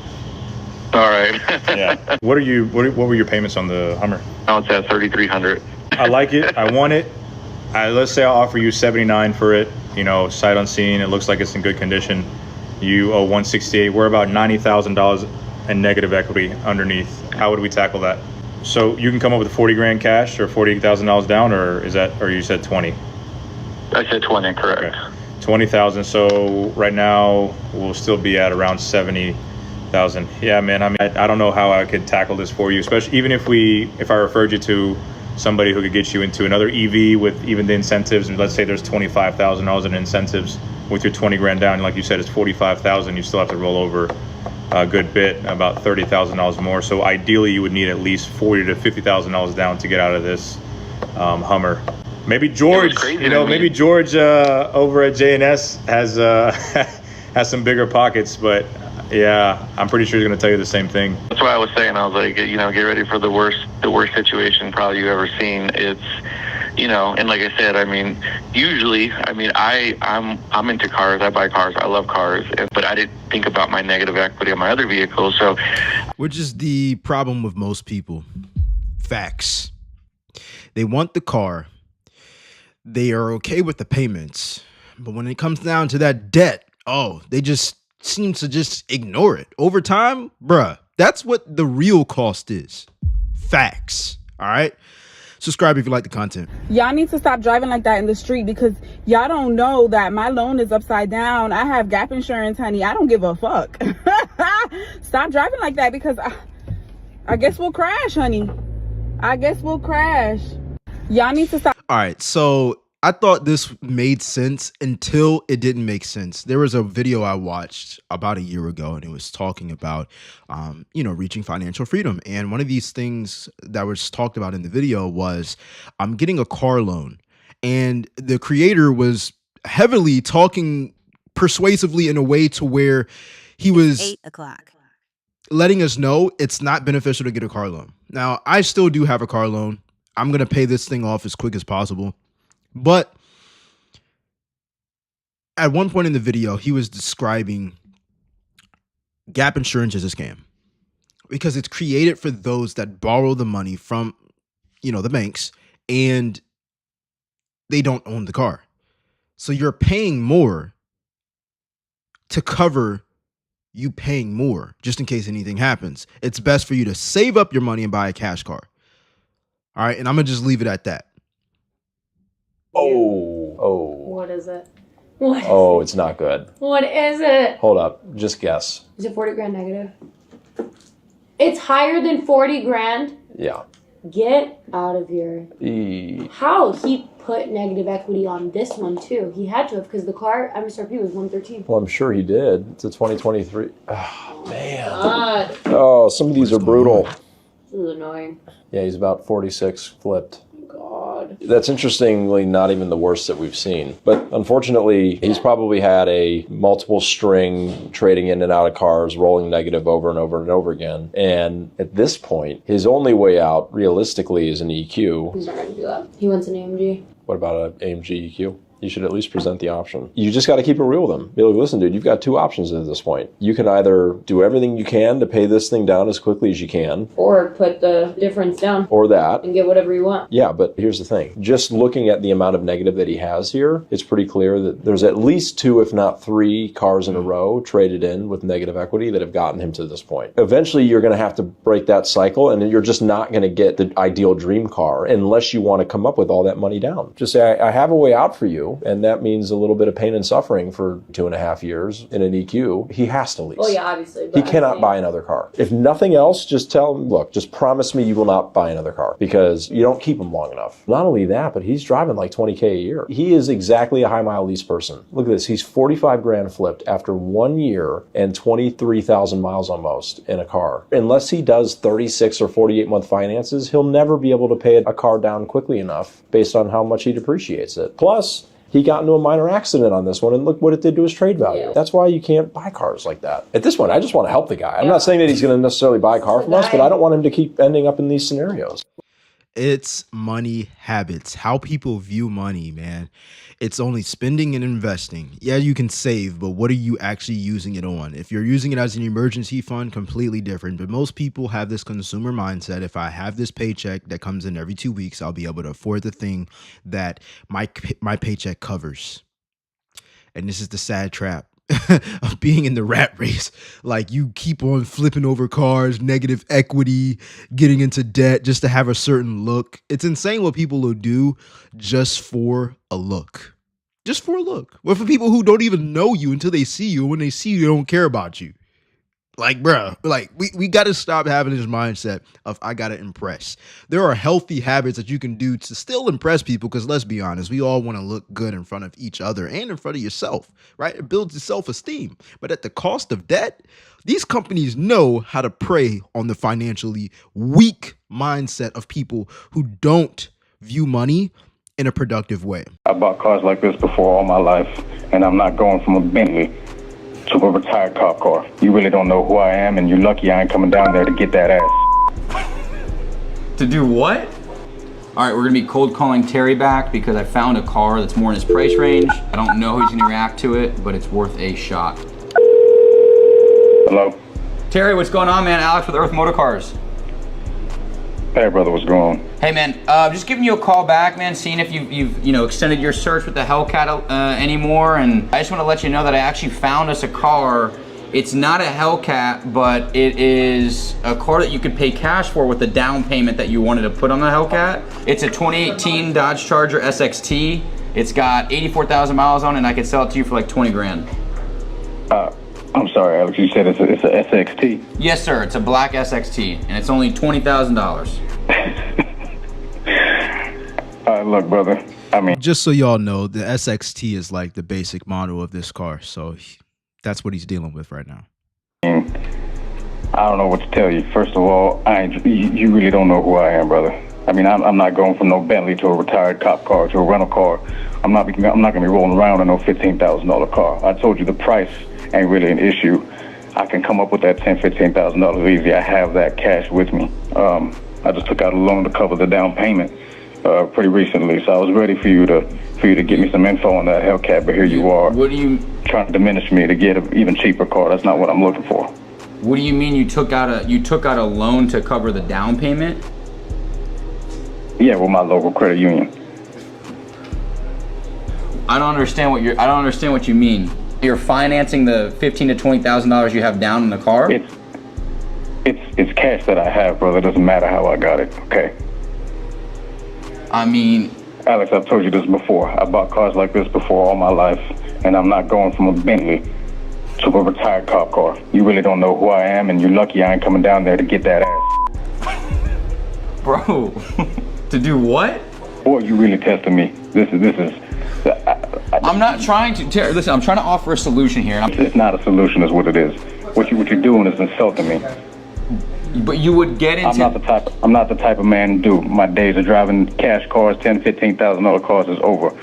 Speaker 4: All right.
Speaker 3: Yeah. What were your payments on the Hummer?
Speaker 4: Now it's at $3,300.
Speaker 3: I like it. I want it. Let's say I'll offer you $79 for it. Sight unseen. It looks like it's in good condition. You owe $168. We're about $90,000 in negative equity underneath. How would we tackle that? So you can come up with $40,000 cash or $48,000 down, or you said 20?
Speaker 4: I said 20, correct.
Speaker 3: Okay. 20,000. So right now we'll still be at around 70,000. Yeah, man. I mean, I don't know how I could tackle this for you, especially even if I referred you to somebody who could get you into another EV with even the incentives. And let's say there's $25,000 in incentives with your $20,000 down. Like you said, it's $45,000. You still have to roll over a good bit, about $30,000 more. So ideally, you would need at least $40,000 to $50,000 down to get out of this Hummer. Maybe George, maybe George over at JNS has has some bigger pockets, but yeah, I'm pretty sure he's going to tell you the same thing.
Speaker 4: That's why I was saying, I was like, get ready for the worst situation probably you've ever seen. It's, and like I said, I mean, usually, I'm into cars. I buy cars. I love cars, but I didn't think about my negative equity on my other vehicles. So,
Speaker 2: which is the problem with most people. Facts. They want the car. They are okay with the payments. But when it comes down to that debt, they just seem to just ignore it. Over time, bruh, that's what the real cost is. Facts. All right? Subscribe if you like the content.
Speaker 8: Y'all need to stop driving like that in the street because y'all don't know that my loan is upside down. I have gap insurance, honey. I don't give a fuck. Stop driving like that because I guess we'll crash, honey. I guess we'll crash. Y'all need to stop.
Speaker 2: All right, so I thought this made sense until it didn't make sense. There was a video I watched about a year ago, and it was talking about, reaching financial freedom. And one of these things that was talked about in the video was getting a car loan. And the creator was heavily talking persuasively in a way to where he was
Speaker 9: 8 o'clock.
Speaker 2: letting us know it's not beneficial to get a car loan. Now, I still do have a car loan. I'm going to pay this thing off as quick as possible. But at one point in the video, he was describing gap insurance as a scam because it's created for those that borrow the money from, the banks, and they don't own the car. So you're paying more to cover you paying more just in case anything happens. It's best for you to save up your money and buy a cash car. All right. And I'm going to just leave it at that.
Speaker 10: What is it? It's not good.
Speaker 11: What is it?
Speaker 10: Hold up. Just guess.
Speaker 11: Is it 40 grand negative? It's higher than 40 grand?
Speaker 10: Yeah.
Speaker 11: Get out of here. How? He put negative equity on this one too. He had to have because the car MSRP was 113.
Speaker 10: Well, I'm sure he did. It's a 2023. Oh, man.
Speaker 11: God.
Speaker 10: Oh, some of these are brutal.
Speaker 11: This is annoying.
Speaker 10: Yeah, he's about 46 flipped.
Speaker 11: God.
Speaker 10: That's interestingly not even the worst that we've seen. But unfortunately, he's probably had a multiple string trading in and out of cars, rolling negative over and over and over again. And at this point, his only way out realistically is an EQ.
Speaker 11: He's not going to do that. He wants an AMG.
Speaker 10: What about an AMG EQ? You should at least present the option. You just got to keep it real with them. Be like, listen, dude, you've got two options at this point. You can either do everything you can to pay this thing down as quickly as you can.
Speaker 11: Or put the difference down.
Speaker 10: Or that.
Speaker 11: And get whatever you want.
Speaker 10: Yeah, but here's the thing. Just looking at the amount of negative that he has here, it's pretty clear that there's at least 2, if not 3 cars in a row traded in with negative equity that have gotten him to this point. Eventually, you're going to have to break that cycle, and you're just not going to get the ideal dream car unless you want to come up with all that money down. Just say, I have a way out for you, and that means a little bit of pain and suffering for 2.5 years in an EQ. He has to lease.
Speaker 11: Well, yeah, obviously.
Speaker 10: He cannot buy another car. If nothing else, just tell him, look, just promise me you will not buy another car because you don't keep him long enough. Not only that, but he's driving like 20K a year. He is exactly a high mile lease person. Look at this. He's 45 grand flipped after 1 year and 23,000 miles almost in a car. Unless he does 36 or 48 month finances, he'll never be able to pay a car down quickly enough based on how much he depreciates it. Plus, he got into a minor accident on this one, and look what it did to his trade value. Yeah. That's why you can't buy cars like that. At this point, I just want to help the guy. I'm not saying that he's going to necessarily buy a car from us, but I don't want him to keep ending up in these scenarios.
Speaker 2: It's money habits, how people view money, man. It's only spending and investing. Yeah, you can save, but what are you actually using it on? If you're using it as an emergency fund, completely different. But most people have this consumer mindset. If I have this paycheck that comes in every 2 weeks, I'll be able to afford the thing that my paycheck covers. And this is the sad trap of being in the rat race. Like, you keep on flipping over cars, negative equity, getting into debt just to have a certain look. It's insane what people will do just for a look. Just for a look. Well, for people who don't even know you until they see you. When they see you, they don't care about you. Like, bruh, like we got to stop having this mindset of I got to impress. There are healthy habits that you can do to still impress people because let's be honest, we all want to look good in front of each other and in front of yourself, right? It builds your self-esteem. But at the cost of debt, these companies know how to prey on the financially weak mindset of people who don't view money in a productive way.
Speaker 12: I bought cars like this before all my life, and I'm not going from a Bentley to a retired cop car. You really don't know who I am, and you're lucky I ain't coming down there to get that ass.
Speaker 13: To do what? All right, we're gonna be cold calling Terry back because I found a car that's more in his price range. I don't know how he's gonna react to it, but it's worth a shot.
Speaker 12: Hello?
Speaker 13: Terry, what's going on, man? Alex with Earth Motor Cars.
Speaker 12: Hey, brother, what's going on?
Speaker 13: Hey, man, just giving you a call back, man, seeing if you've extended your search with the Hellcat anymore, and I just want to let you know that I actually found us a car. It's not a Hellcat, but it is a car that you could pay cash for with the down payment that you wanted to put on the Hellcat. It's a 2018 Dodge Charger SXT. It's got 84,000 miles on it, and I could sell it to you for like 20 grand.
Speaker 12: I'm sorry, Alex, you said it's a SXT?
Speaker 13: Yes, sir, it's a black SXT, and it's only $20,000.
Speaker 12: Look, brother, I mean...
Speaker 2: Just so y'all know, the SXT is like the basic model of this car, so that's what he's dealing with right now.
Speaker 12: I don't know what to tell you. First of all, you really don't know who I am, brother. I mean, I'm not going from no Bentley to a retired cop car to a rental car. I'm not going to be rolling around in no $15,000 car. I told you the price ain't really an issue. I can come up with that $10,000, $15,000 easy. I have that cash with me. I just took out a loan to cover the down payment pretty recently, so I was ready for you to get me some info on that Hellcat. But here you are.
Speaker 13: What do you
Speaker 12: trying to diminish me to get an even cheaper car? That's not what I'm looking for.
Speaker 13: What do you mean you took out a loan to cover the down payment?
Speaker 12: Yeah, with my local credit union.
Speaker 13: I don't understand what you mean. You're financing the $15,000 to $20,000 you have down in the car?
Speaker 12: It's cash that I have, brother. It doesn't matter how I got it, okay?
Speaker 13: I mean...
Speaker 12: Alex, I've told you this before. I bought cars like this before all my life, and I'm not going from a Bentley to a retired cop car. You really don't know who I am, and you're lucky I ain't coming down there to get that ass.
Speaker 13: Bro, to do what?
Speaker 12: Boy, you really testing me. This is...
Speaker 13: I'm not trying to... Listen, I'm trying to offer a solution here.
Speaker 12: It's not a solution is what it is. What you're doing is insulting me.
Speaker 13: But you would get into...
Speaker 12: I'm not the type of man to do. My days of driving cash cars, $10,000, $15,000 cars is over.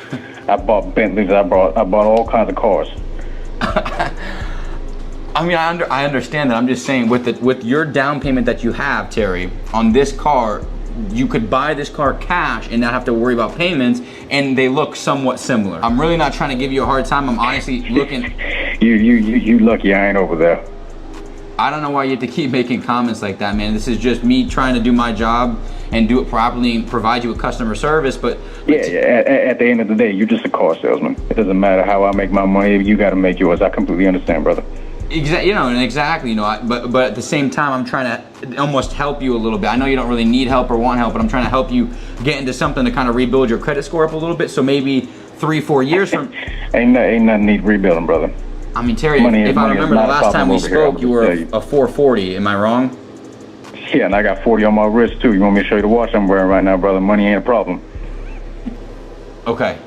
Speaker 12: I bought Bentleys. I bought all kinds of cars.
Speaker 13: I mean, I understand that. I'm just saying, with your down payment that you have, Terry, on this car, you could buy this car cash and not have to worry about payments, and they look somewhat similar. I'm really not trying to give you a hard time. I'm honestly looking...
Speaker 12: You lucky I ain't over there.
Speaker 13: I don't know why you have to keep making comments like that, man. This is just me trying to do my job and do it properly and provide you with customer service, but...
Speaker 12: Yeah, at the end of the day, you're just a car salesman. It doesn't matter how I make my money. You got to make yours. I completely understand, brother.
Speaker 13: Exactly, but at the same time, I'm trying to almost help you a little bit. I know you don't really need help or want help, but I'm trying to help you get into something to kind of rebuild your credit score up a little bit, so maybe 3-4 years from...
Speaker 12: ain't nothing need rebuilding, brother.
Speaker 13: I mean, Terry, if I remember the last time we spoke, you were a 440. Am I wrong?
Speaker 12: Yeah, and I got 40 on my wrist, too. You want me to show you the watch I'm wearing right now, brother? Money ain't a problem.
Speaker 13: Okay.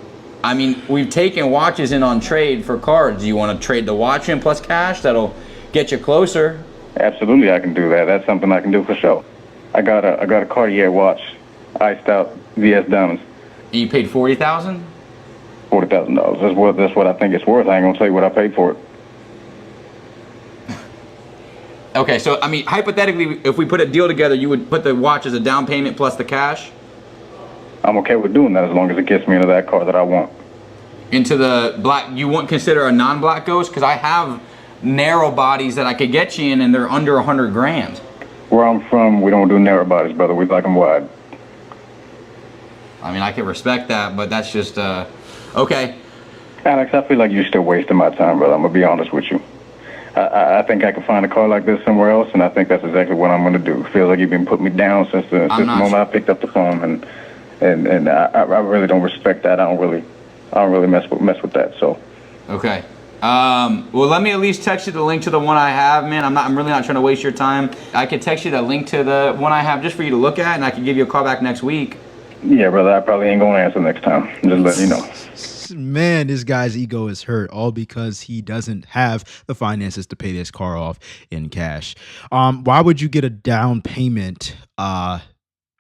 Speaker 13: I mean, we've taken watches in on trade for cards. Do you want to trade the watch in plus cash? That'll get you closer.
Speaker 12: Absolutely, I can do that. That's something I can do for sure. I got a Cartier watch, iced out VS diamonds.
Speaker 13: And you paid $40,000?
Speaker 12: $40,000. That's what I think it's worth. I ain't gonna tell you what I paid for it.
Speaker 13: Okay, so I mean, hypothetically, if we put a deal together, you would put the watch as a down payment plus the cash?
Speaker 12: I'm okay with doing that as long as it gets me into that car that I want.
Speaker 13: Into the black, you wouldn't consider a non-black Ghost? Because I have narrow bodies that I could get you in, and they're under 100 grand.
Speaker 12: Where I'm from, we don't do narrow bodies, brother. We like them wide.
Speaker 13: I mean, I can respect that, but that's just, okay.
Speaker 12: Alex, I feel like you're still wasting my time, brother. I'm gonna be honest with you. I think I can find a car like this somewhere else, and I think that's exactly what I'm gonna do. It feels like you've been putting me down since the moment I picked up the phone, and I really don't respect that. I don't really mess with that. So.
Speaker 13: Okay. Well, let me at least text you the link to the one I have, man. I'm really not trying to waste your time. I could text you the link to the one I have just for you to look at, and I can give you a call back next week.
Speaker 12: Yeah, brother, I probably ain't gonna answer next time. Just let you know.
Speaker 2: Man, this guy's ego is hurt, all because he doesn't have the finances to pay this car off in cash. Why would you get a down payment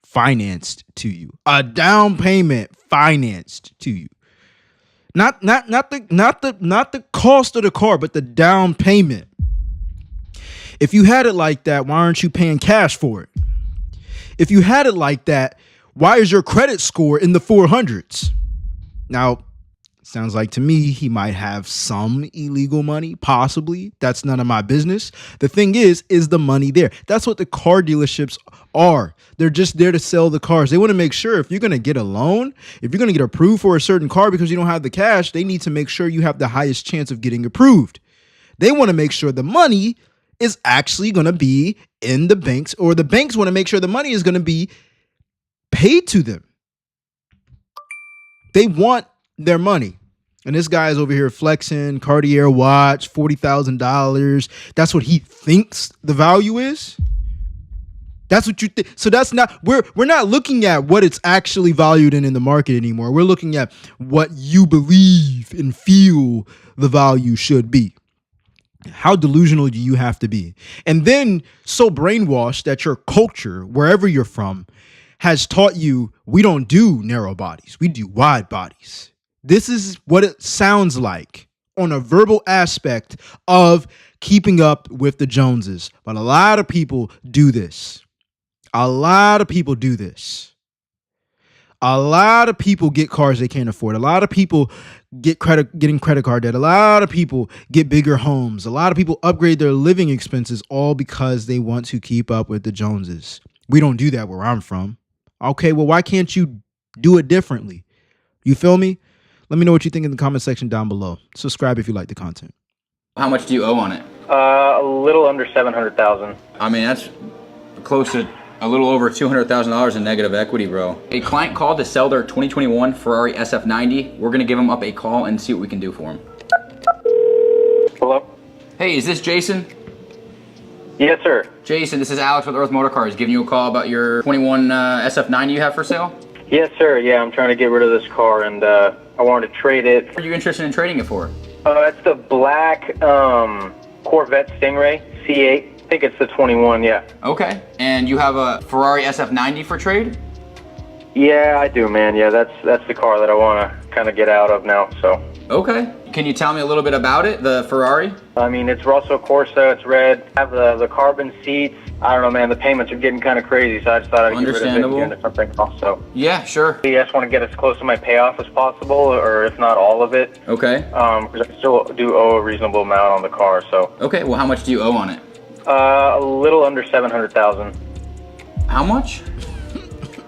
Speaker 2: financed to you? A down payment financed to you. Not the cost of the car, but the down payment. If you had it like that, why aren't you paying cash for it? If you had it like that, why is your credit score in the 400s? Now, Sounds like to me he might have some illegal money, possibly. That's none of my business. The thing is the money there? That's what the car dealerships are. They're just there to sell the cars. They want to make sure if you're going to get a loan, if you're going to get approved for a certain car because you don't have the cash, they need to make sure you have the highest chance of getting approved. They want to make sure the money is actually going to be in the banks, or the banks want to make sure the money is going to be paid to them. They want their money. And this guy is over here flexing, Cartier watch, $40,000. That's what he thinks the value is. That's what you think. So that's not, we're not looking at what it's actually valued in the market anymore. We're looking at what you believe and feel the value should be. How delusional do you have to be? And then so brainwashed that your culture, wherever you're from, has taught you we don't do narrow bodies, we do wide bodies. This is what it sounds like on a verbal aspect of keeping up with the Joneses. But a lot of people do this. A lot of people do this. A lot of people get cars they can't afford. A lot of people getting credit card debt. A lot of people get bigger homes. A lot of people upgrade their living expenses all because they want to keep up with the Joneses. We don't do that where I'm from. Okay, well, why can't you do it differently? You feel me? Let me know what you think in the comment section down below. Subscribe if you like the content.
Speaker 13: How much do you owe on it?
Speaker 9: A little under $700,000.
Speaker 13: I mean, that's close to a little over $200,000 in negative equity, bro. A client called to sell their 2021 Ferrari SF90. We're gonna give him up a call and see what we can do for him.
Speaker 9: Hello?
Speaker 13: Hey, is this Jason?
Speaker 9: Yes, sir.
Speaker 13: Jason, this is Alex with Earth Motor Cars giving you a call about your 21 SF90 you have for sale.
Speaker 9: Yes, sir. Yeah, I'm trying to get rid of this car, and I wanted to trade it.
Speaker 13: What are you interested in trading it for?
Speaker 9: It's the black Corvette Stingray C8. I think it's the 21, yeah.
Speaker 13: Okay, and you have a Ferrari SF90 for trade?
Speaker 9: Yeah, I do, man. Yeah, that's the car that I want to kind of get out of now, so.
Speaker 13: Okay. Can you tell me a little bit about it, the Ferrari?
Speaker 9: I mean, it's Rosso Corsa, it's red, I have the carbon seats. I don't know, man, the payments are getting kind of crazy, so I just thought I'd get rid of it and get into something else, so.
Speaker 13: Yeah, sure.
Speaker 9: I just want to get as close to my payoff as possible, or if not all of it.
Speaker 13: Okay.
Speaker 9: Because I still do owe a reasonable amount on the car, so.
Speaker 13: Okay, well, how much do you owe on it?
Speaker 9: A little under 700,000.
Speaker 13: How much?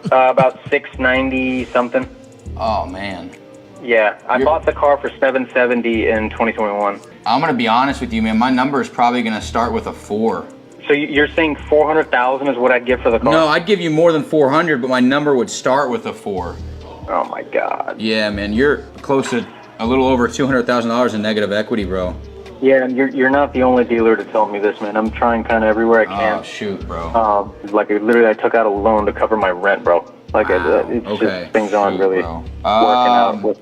Speaker 9: About 690 something.
Speaker 13: Oh man.
Speaker 9: Yeah, I bought the car for 770 in 2021.
Speaker 13: I'm gonna be honest with you, man. My number is probably gonna start with a 4.
Speaker 9: So you're saying 400,000 is what I'd give for the car?
Speaker 13: No, I'd give you more than 400, but my number would start with a 4.
Speaker 9: Oh my God.
Speaker 13: Yeah, man, you're close to a little over $200,000 in negative equity, bro.
Speaker 9: Yeah, and you're not the only dealer to tell me this, man. I'm trying kind of everywhere I can.
Speaker 13: Oh, shoot, bro.
Speaker 9: Like, literally, I took out a loan to cover my rent, bro. Like, it's just, things aren't really working out.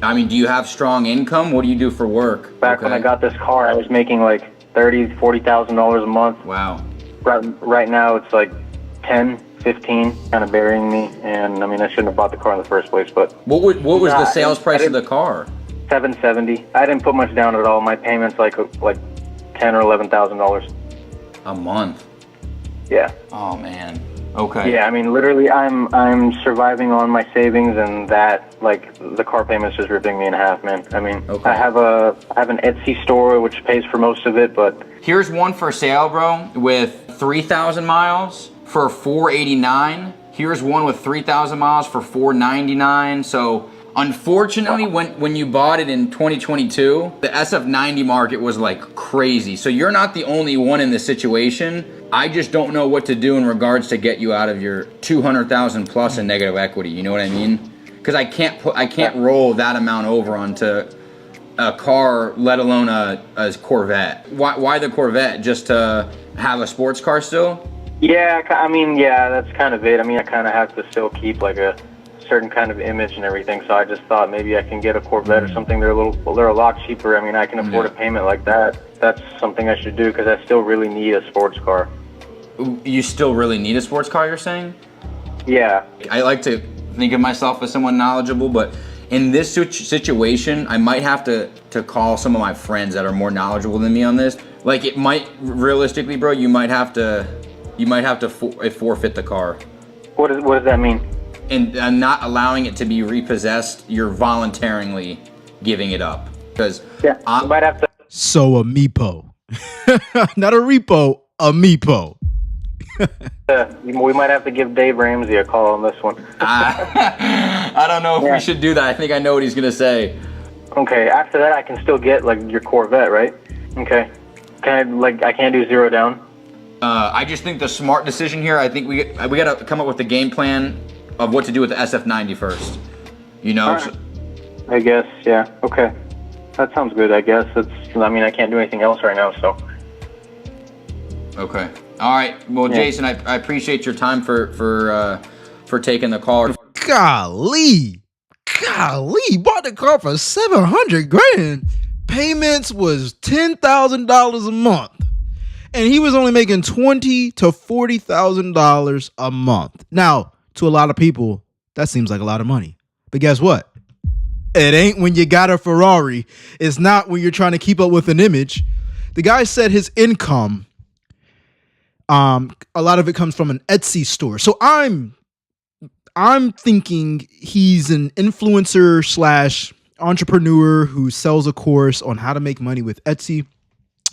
Speaker 13: I mean, do you have strong income? What do you do for work?
Speaker 9: Back when I got this car, I was making like $30,000, $40,000 a month.
Speaker 13: Wow.
Speaker 9: Right now, it's like 10, 15, kind of burying me. And, I mean, I shouldn't have bought the car in the first place, but...
Speaker 13: What was the sales price of the car?
Speaker 9: $770. I didn't put much down at all. My payment's like $10,000 or $11,000
Speaker 13: a month.
Speaker 9: Yeah.
Speaker 13: Oh man. Okay.
Speaker 9: Yeah, I mean, literally, I'm surviving on my savings, and that, like, the car payment's just ripping me in half, man. I mean, I have an Etsy store which pays for most of it, but
Speaker 13: here's one for sale, bro, with 3,000 miles for $489. Here's one with 3,000 miles for $499. So. Unfortunately, when you bought it in 2022, the SF90 market was like crazy. So you're not the only one in this situation. I just don't know what to do in regards to get you out of your 200,000 plus in negative equity. You know what I mean? Because I can't roll that amount over onto a car, let alone a Corvette. Why the Corvette? Just to have a sports car still?
Speaker 9: Yeah, I mean, yeah, that's kind of it. I mean, I kind of have to still keep like a certain kind of image and everything, so I just thought maybe I can get a Corvette or something. They're a lot cheaper. I mean, I can afford a payment like that. That's something I should do because I still really need a sports car.
Speaker 13: You still really need a sports car, you're saying?
Speaker 9: Yeah.
Speaker 13: I like to think of myself as someone knowledgeable, but in this situation, I might have to call some of my friends that are more knowledgeable than me on this. Like, it might, realistically, bro, you might have to forfeit the car.
Speaker 9: What does that mean?
Speaker 13: And not allowing it to be repossessed, you're voluntarily giving it up because
Speaker 9: you might have to.
Speaker 2: So a meepo, not a repo, a meepo.
Speaker 9: We might have to give Dave Ramsey a call on this one.
Speaker 13: I don't know if we should do that. I think I know what he's gonna say.
Speaker 9: Okay, after that I can still get like your Corvette, right? Okay. I can't do 0 down?
Speaker 13: I just think the smart decision here, I think we gotta come up with the game plan of what to do with the SF90 first. You know?
Speaker 9: Right. I guess, yeah. Okay. That sounds good, I guess. I can't do anything else right now, so.
Speaker 13: Okay. All right. Well, Jason, I appreciate your time for taking the call.
Speaker 2: Golly, bought the car for $700,000. Payments was $10,000 a month, and he was only making $20,000 to $40,000 a month. Now, to a lot of people, that seems like a lot of money, but guess what? It ain't when you got a Ferrari. It's not when you're trying to keep up with an image. The guy said his income, a lot of it comes from an Etsy store. So I'm thinking he's an influencer slash entrepreneur who sells a course on how to make money with Etsy.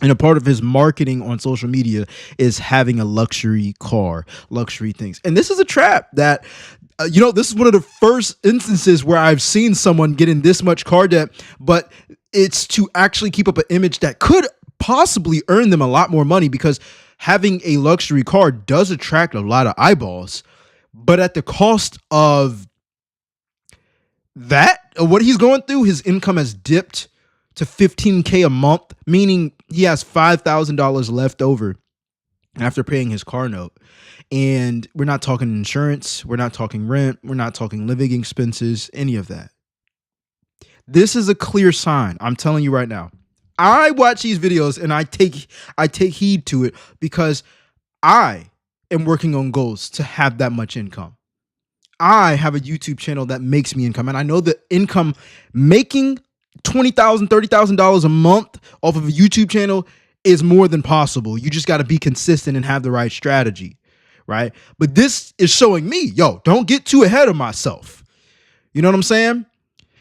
Speaker 2: And a part of his marketing on social media is having a luxury car, luxury things. And this is a trap that, this is one of the first instances where I've seen someone get in this much car debt, but it's to actually keep up an image that could possibly earn them a lot more money, because having a luxury car does attract a lot of eyeballs, but at the cost of that, what he's going through, his income has dipped to $15,000 a month, meaning he has $5,000 left over after paying his car note. And we're not talking insurance, we're not talking rent, we're not talking living expenses, any of that. This is a clear sign. I'm telling you right now. I watch these videos and I take heed to it, because I am working on goals to have that much income. I have a YouTube channel that makes me income, and I know the income making $20,000, $30,000 a month off of a YouTube channel is more than possible. You just got to be consistent and have the right strategy, right? But this is showing me, don't get too ahead of myself. You know what I'm saying?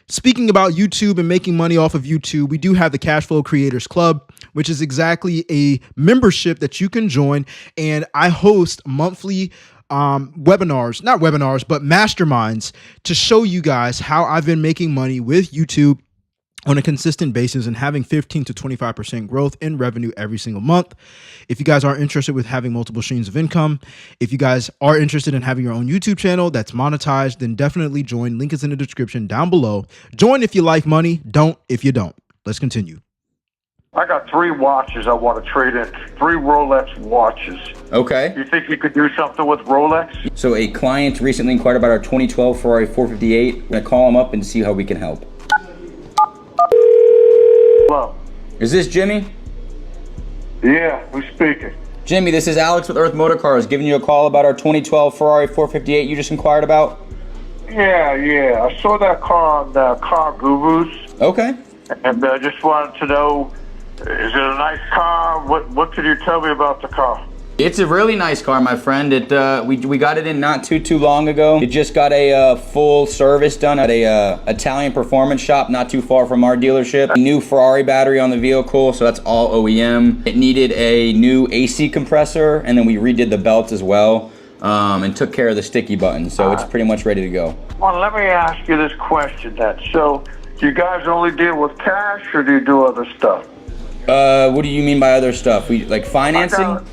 Speaker 2: Speaking about YouTube and making money off of YouTube, we do have the Cash Flow Creators Club, which is exactly a membership that you can join. And I host monthly webinars, not webinars, but masterminds to show you guys how I've been making money with YouTube on a consistent basis and having 15 to 25% growth in revenue every single month. If you guys are interested with having multiple streams of income, if you guys are interested in having your own YouTube channel that's monetized, then definitely join. Link is in the description down below. Join if you like money. Don't if you don't. Let's continue.
Speaker 14: I got 3 watches I want to trade in. 3 Rolex watches.
Speaker 13: Okay.
Speaker 14: You think you could do something with Rolex?
Speaker 13: So a client recently inquired about our 2012 Ferrari 458. I'm going to call him up and see how we can help.
Speaker 14: Hello.
Speaker 13: Is this Jimmy?
Speaker 14: Yeah, who's speaking?
Speaker 13: Jimmy, this is Alex with Earth Motor Cars giving you a call about our 2012 Ferrari 458 you just inquired about.
Speaker 14: Yeah. I saw that car on Car Gurus.
Speaker 13: Okay.
Speaker 14: And I just wanted to know, is it a nice car? What can you tell me about the car?
Speaker 13: It's a really nice car, my friend. We got it in not too long ago. It just got a full service done at a Italian performance shop not too far from our dealership. A new Ferrari battery on the vehicle, so that's all OEM. It needed a new AC compressor, and then we redid the belts as well, and took care of the sticky buttons, so it's pretty much ready to go.
Speaker 14: Well, let me ask you this question then. So, do you guys only deal with cash, or do you do other stuff?
Speaker 13: What do you mean by other stuff? Like financing?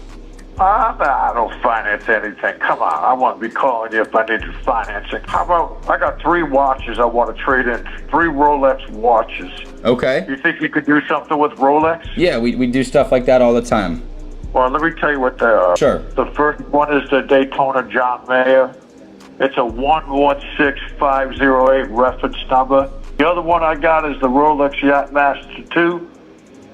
Speaker 14: I don't finance anything. Come on, I won't be calling you if I need financing. How about, I got 3 watches I want to trade in. 3 Rolex watches.
Speaker 13: Okay.
Speaker 14: You think you could do something with Rolex?
Speaker 13: Yeah, we do stuff like that all the time.
Speaker 14: Well, let me tell you what they are.
Speaker 13: Sure.
Speaker 14: The first one is the Daytona John Mayer. It's a 116508 reference number. The other one I got is the Rolex Yachtmaster 2.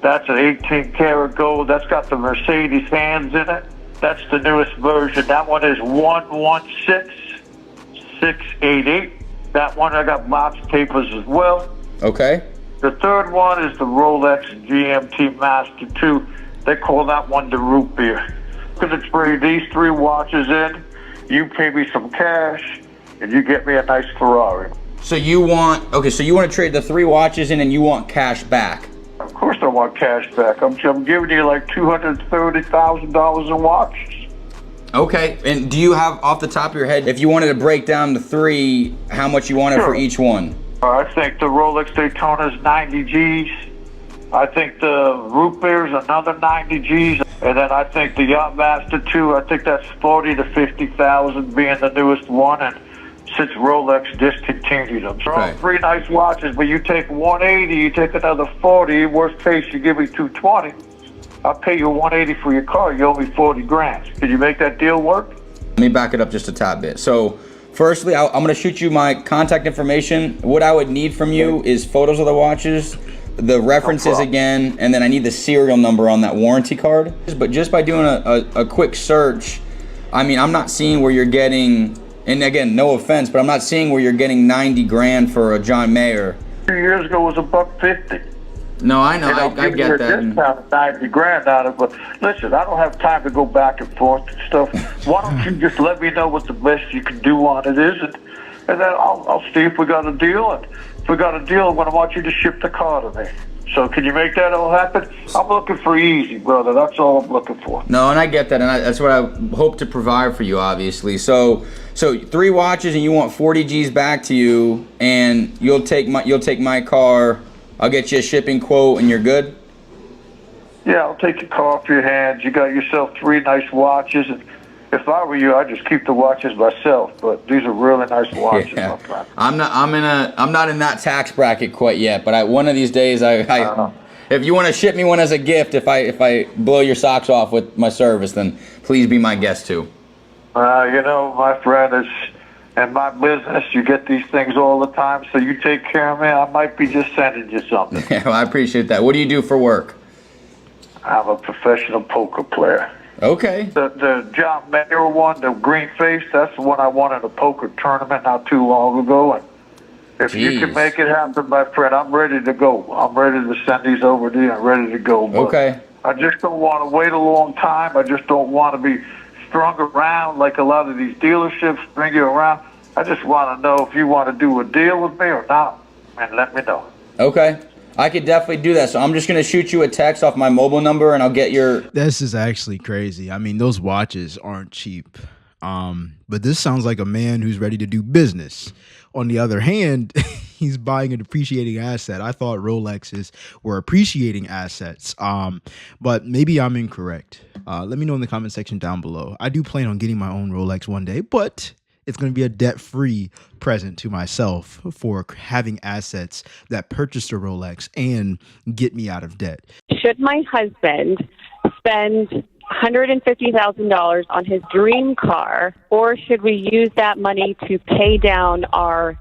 Speaker 14: That's an 18 karat gold. That's got the Mercedes hands in it. That's the newest version. That one is 116688. That one I got box papers as well.
Speaker 13: Okay.
Speaker 14: The third one is the Rolex GMT Master 2. They call that one the root beer. I'm going to trade these 3 watches in. You pay me some cash, and you get me a nice Ferrari.
Speaker 13: So you want to trade the 3 watches in and you want cash back.
Speaker 14: Of course I want cash back. I'm giving you like $230,000 in watches.
Speaker 13: Okay, and do you have off the top of your head, if you wanted to break down the 3, how much you wanted for each one?
Speaker 14: I think the Rolex Daytona is 90 G's. I think the Root Beer is another 90 G's. And then I think the Yachtmaster 2, I think that's 40 to 50,000 being the newest one. And since Rolex discontinued them. So all 3 nice watches, but you take 180, you take another 40. Worst case, you give me 220. I'll pay you 180 for your car. You owe me 40 grand. Can you make that deal work?
Speaker 13: Let me back it up just a tad bit. So, firstly, I'm going to shoot you my contact information. What I would need from you is photos of the watches, the references again, and then I need the serial number on that warranty card. But just by doing a quick search, I mean, I'm not seeing where you're getting, and again, no offense, but I'm not seeing where you're getting 90 grand for a John Mayer.
Speaker 14: 2 years ago was $150.
Speaker 13: No, I know. I get that.
Speaker 14: Discount of 90 grand out of it. But listen, I don't have time to go back and forth and stuff. Why don't you just let me know what the best you can do on it is, and then I'll see if we got a deal. And if we got a deal, I'm going to want you to ship the car to me. So can you make that all happen? I'm looking for easy, brother. That's all I'm looking for.
Speaker 13: No, and I get that, and that's what I hope to provide for you, obviously. So 3 watches, and you want 40 G's back to you, and you'll take my car. I'll get you a shipping quote, and you're good?
Speaker 14: Yeah, I'll take your car off your hands. You got yourself 3 nice watches. And if I were you, I'd just keep the watches myself. But these are really nice watches, my friend.
Speaker 13: I'm not in that tax bracket quite yet, but one of these days, if you want to ship me one as a gift, if I blow your socks off with my service, then please be my guest too.
Speaker 14: My friend, it's in my business, you get these things all the time, so you take care of me. I might be just sending you something.
Speaker 13: Yeah, well, I appreciate that. What do you do for work?
Speaker 14: I'm a professional poker player.
Speaker 13: Okay.
Speaker 14: The John Mayer one, the green face, that's the one I won at a poker tournament not too long ago. And if you can make it happen, my friend, I'm ready to go. I'm ready to send these over to you. I'm ready to go. But
Speaker 13: okay.
Speaker 14: I just don't want to wait a long time. I just don't want to be strung around like a lot of these dealerships bring you around. I just want to know if you want to do a deal with me or not, and let me know.
Speaker 13: Okay. I could definitely do that. So I'm just going to shoot you a text off my mobile number, and I'll get your...
Speaker 2: This is actually crazy. I mean, those watches aren't cheap. But this sounds like a man who's ready to do business. On the other hand, he's buying a depreciating asset. I thought Rolexes were appreciating assets. But maybe I'm incorrect. Let me know in the comment section down below. I do plan on getting my own Rolex one day, but it's going to be a debt-free present to myself for having assets that purchased a Rolex and get me out of debt.
Speaker 15: Should my husband spend $150,000 on his dream car, or should we use that money to pay down our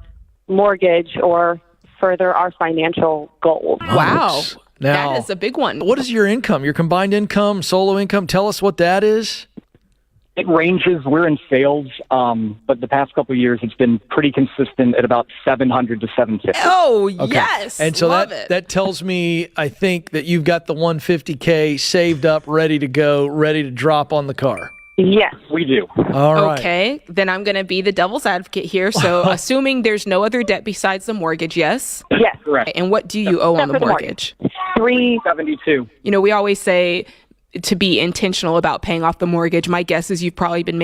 Speaker 15: mortgage or further our financial goals?
Speaker 16: Wow. Now,
Speaker 17: that is a big one.
Speaker 16: What is your income? Your combined income, solo income? Tell us what that is.
Speaker 18: It ranges. We're in sales, but the past couple of years, it's been pretty consistent at about 700 to 750.
Speaker 17: Oh,
Speaker 16: okay.
Speaker 17: Yes.
Speaker 16: And so
Speaker 17: Love
Speaker 16: that tells me, I think, that you've got the 150K saved up, ready to go, ready to drop on the car.
Speaker 15: Yes,
Speaker 18: we do.
Speaker 16: All right.
Speaker 17: Okay, then I'm going to be the devil's advocate here. So assuming there's no other debt besides the mortgage, yes?
Speaker 15: Yes, correct.
Speaker 17: And what do you owe on the mortgage?
Speaker 18: $372.
Speaker 17: You know, we always say to be intentional about paying off the mortgage. My guess is you've probably been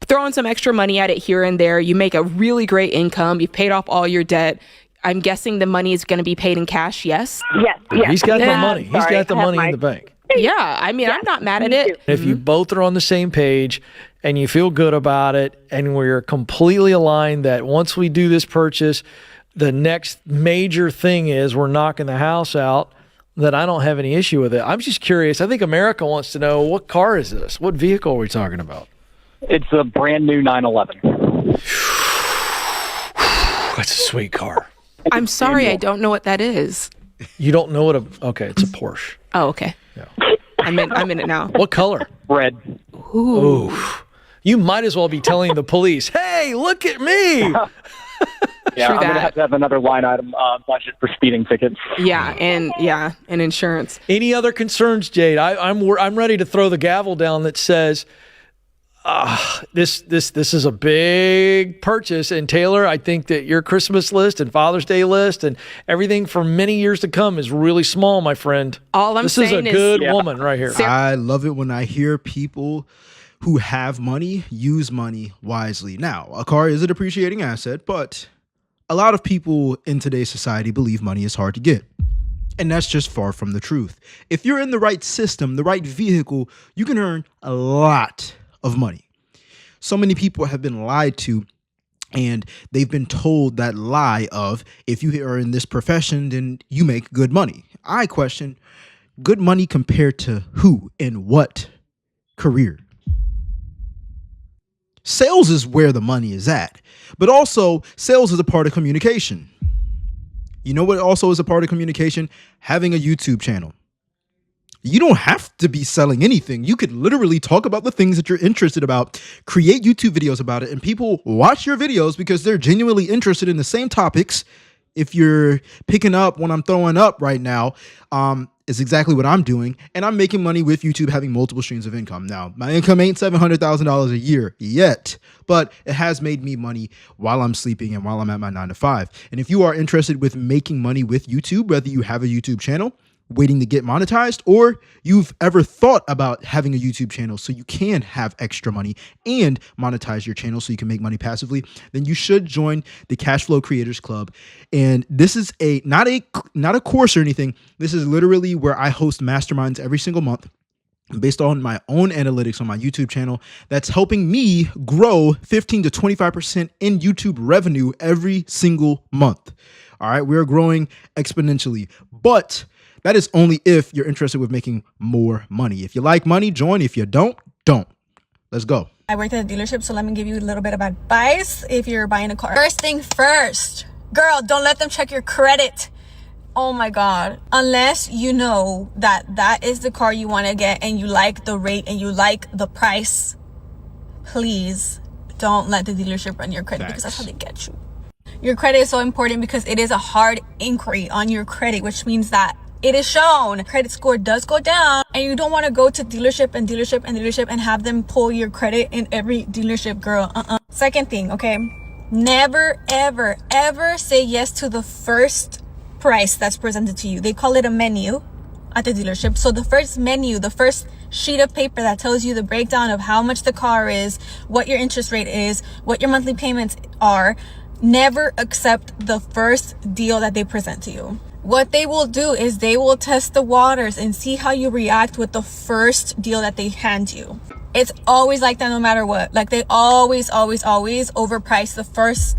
Speaker 17: throwing some extra money at it here and there. You make a really great income. You've paid off all your debt. I'm guessing the money is going to be paid in cash, yes?
Speaker 15: Yes.
Speaker 16: He's got the money. He's got the money in the bank.
Speaker 17: Yeah, I mean, I'm not mad at it.
Speaker 16: If you both are on the same page and you feel good about it and we're completely aligned that once we do this purchase, the next major thing is we're knocking the house out, that I don't have any issue with it. I'm just curious. I think America wants to know, what car is this? What vehicle are we talking about?
Speaker 18: It's a brand new 911.
Speaker 16: That's a sweet car.
Speaker 17: I'm sorry, I don't know what that is.
Speaker 16: You don't know okay, it's a Porsche.
Speaker 17: Oh, okay.
Speaker 16: Yeah.
Speaker 17: I'm in it now.
Speaker 16: What color?
Speaker 18: Red.
Speaker 17: Ooh.
Speaker 16: You might as well be telling the police, hey, look at me.
Speaker 18: Yeah, I'm going to have another line item budget for speeding tickets.
Speaker 17: Yeah, and insurance.
Speaker 16: Any other concerns, Jade? I'm ready to throw the gavel down that says, This is a big purchase. And Taylor, I think that your Christmas list and Father's Day list and everything for many years to come is really small, my friend.
Speaker 17: All I'm
Speaker 16: this
Speaker 17: saying
Speaker 16: is a good woman right here.
Speaker 2: I love it when I hear people who have money use money wisely. Now, a car is a depreciating asset, but a lot of people in today's society believe money is hard to get. And that's just far from the truth. If you're in the right system, the right vehicle, you can earn a lot of money. So many people have been lied to, and they've been told that lie of, if you are in this profession, then you make good money. I question, good money compared to who and what career? Sales is where the money is at, but also sales is a part of communication. You know what also is a part of communication? Having a YouTube channel. You don't have to be selling anything. You could literally talk about the things that you're interested about, create YouTube videos about it, and people watch your videos because they're genuinely interested in the same topics. If you're picking up when I'm throwing up right now, is exactly what I'm doing. And I'm making money with YouTube, having multiple streams of income. Now, my income ain't $700,000 a year yet, but it has made me money while I'm sleeping and while I'm at my 9 to 5. And if you are interested with making money with YouTube, whether you have a YouTube channel waiting to get monetized, or you've ever thought about having a YouTube channel so you can have extra money and monetize your channel so you can make money passively, then you should join the Cashflow Creators Club. And this is not a course or anything. This is literally where I host masterminds every single month based on my own analytics on my YouTube channel that's helping me grow 15 to 25% in YouTube revenue every single month. All right, we're growing exponentially, but that is only if you're interested with making more money. If you like money, join. If you don't. Let's go.
Speaker 19: I worked at a dealership, so let me give you a little bit of advice if you're buying a car. First thing first, girl, don't let them check your credit. Oh my God. Unless you know that that is the car you want to get and you like the rate and you like the price, please don't let the dealership run your credit because that's how they get you. Your credit is so important because it is a hard inquiry on your credit, which means that it is shown credit score does go down, and you don't want to go to dealership and have them pull your credit in every dealership, girl. Second thing, okay, never ever say yes to the first price that's presented to you. They call it a menu at the dealership. So the first menu, the first sheet of paper that tells you the breakdown of how much the car is, what your interest rate is, what your monthly payments are, never accept the first deal that they present to you. What they will do is they will test the waters and see how you react with the first deal that they hand you. It's always like that no matter what. Like they always overprice the first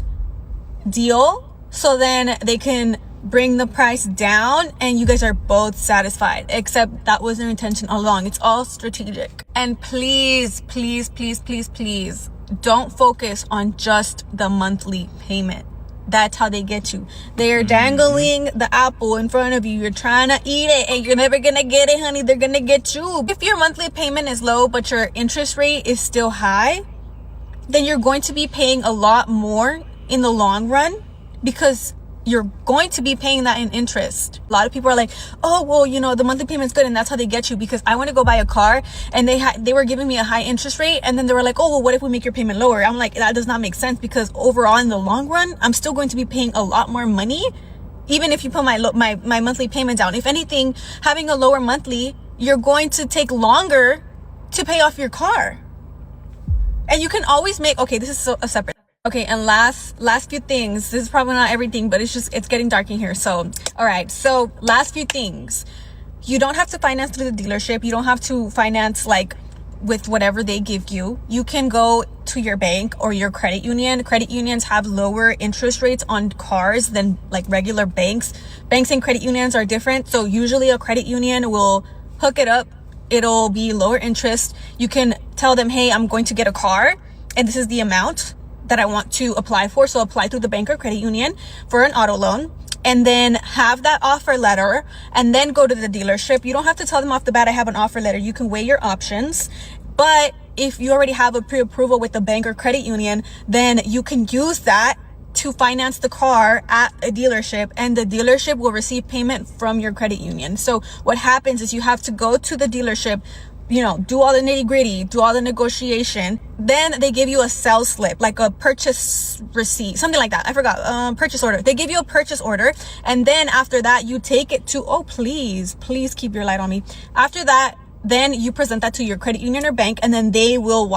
Speaker 19: deal so then they can bring the price down and you guys are both satisfied, except that was their intention all along. It's all strategic. And please don't focus on just the monthly payment. That's how they get you. They're dangling the apple in front of you. You're trying to eat it and you're never gonna get it, honey. They're gonna get you. If your monthly payment is low but your interest rate is still high, then you're going to be paying a lot more in the long run because you're going to be paying that in interest. A lot of people are like, oh, well, you know, the monthly payment's good and that's how they get you, because I want to go buy a car and they were giving me a high interest rate and then they were like, oh, well, what if we make your payment lower? I'm like, that does not make sense, because overall in the long run, I'm still going to be paying a lot more money, even if you put my monthly payment down. If anything, having a lower monthly, you're going to take longer to pay off your car. And you can always make, okay, this is a separate. Okay, and last few things. This is probably not everything, but it's getting dark in here. So, all right. So, last few things. You don't have to finance through the dealership. You don't have to finance like with whatever they give you. You can go to your bank or your credit union. Credit unions have lower interest rates on cars than like regular banks. Banks and credit unions are different. So, usually a credit union will hook it up. It'll be lower interest. You can tell them, hey, I'm going to get a car and this is the amount that I want to apply for. So apply through the bank or credit union for an auto loan, and then have that offer letter and then go to the dealership. You don't have to tell them off the bat, I have an offer letter. You can weigh your options. But if you already have a pre-approval with the bank or credit union, then you can use that to finance the car at a dealership, and the dealership will receive payment from your credit union. So what happens is you have to go to the dealership, do all the nitty gritty, do all the negotiation. Then they give you a sales slip, like a purchase receipt, something like that. I forgot. Purchase order. They give you a purchase order. And then after that, you take it to, oh, please keep your light on me. After that, then you present that to your credit union or bank, and then they will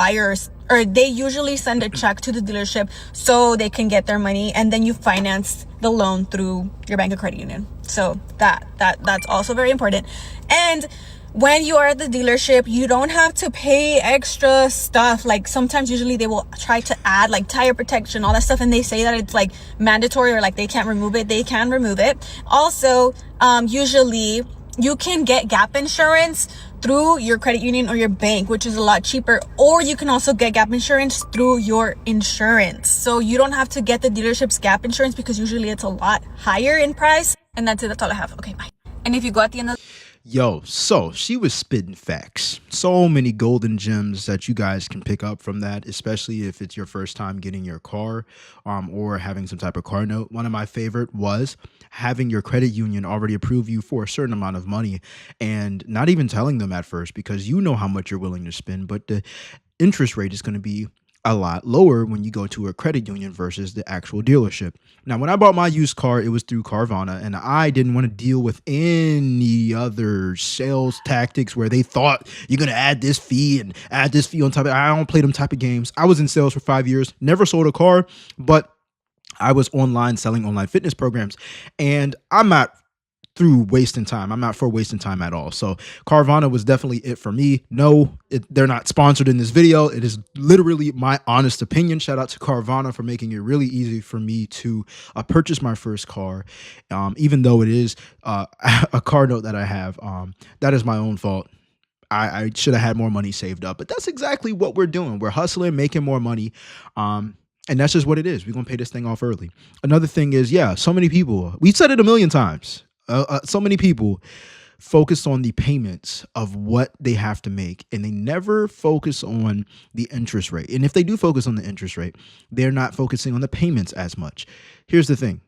Speaker 19: they usually send a check to the dealership so they can get their money, and then you finance the loan through your bank or credit union. So that's also very important. And when you are at the dealership, you don't have to pay extra stuff. Like sometimes usually they will try to add like tire protection, all that stuff, and they say that it's like mandatory or like they can't remove it. They can remove it. Also, usually you can get gap insurance through your credit union or your bank, which is a lot cheaper. Or you can also get gap insurance through your insurance. So you don't have to get the dealership's gap insurance because usually it's a lot higher in price. And that's it. That's all I have. Okay, bye. And if you go at the end of
Speaker 2: Yo, so she was spitting facts. So many golden gems that you guys can pick up from that, especially if it's your first time getting your car or having some type of car note. One of my favorite was having your credit union already approve you for a certain amount of money and not even telling them at first because you know how much you're willing to spend, but the interest rate is going to be a lot lower when you go to a credit union versus the actual dealership. Now, when I bought my used car, it was through Carvana, and I didn't want to deal with any other sales tactics where they thought you're going to add this fee and add this fee on top of it. I don't play them type of games. I was in sales for 5 years, never sold a car, but I was online selling online fitness programs, and I'm not through wasting time. I'm not for wasting time at all. So Carvana was definitely it for me. No, they're not sponsored in this video. It is literally my honest opinion. Shout out to Carvana for making it really easy for me to purchase my first car. Even though it is a car note that I have, that is my own fault. I should have had more money saved up, but that's exactly what we're doing. We're hustling, making more money. And that's just what it is. We're going to pay this thing off early. Another thing is, so many people, we said it a million times. So many people focus on the payments of what they have to make, and they never focus on the interest rate. And if they do focus on the interest rate, they're not focusing on the payments as much. Here's the thing.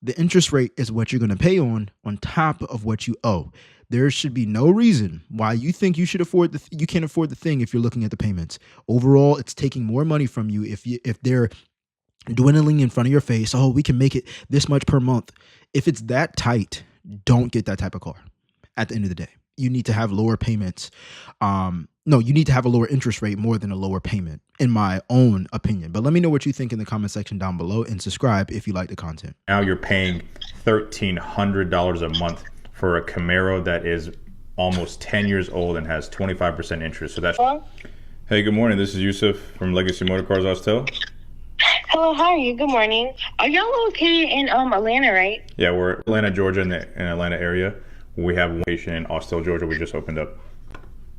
Speaker 2: The interest rate is what you're going to pay on top of what you owe. There should be no reason why you think you should afford you can't afford the thing if you're looking at the payments. Overall, it's taking more money from you if they're dwindling in front of your face. Oh, we can make it this much per month. If it's that tight, don't get that type of car. At the end of the day, you need to have lower payments. You need to have a lower interest rate more than a lower payment, in my own opinion. But let me know what you think in the comment section down below, and subscribe if you like the content.
Speaker 3: Now you're paying $1,300 a month for a Camaro that is almost 10 years old and has 25% interest. So that's... Hey, good morning. This is Yusuf from Legacy Motor Cars Austell.
Speaker 20: Hello, how are you? Good morning. Are y'all located in Atlanta, right?
Speaker 3: Yeah, we're Atlanta, Georgia, in the Atlanta area. We have one location in Austell, Georgia. We just opened up.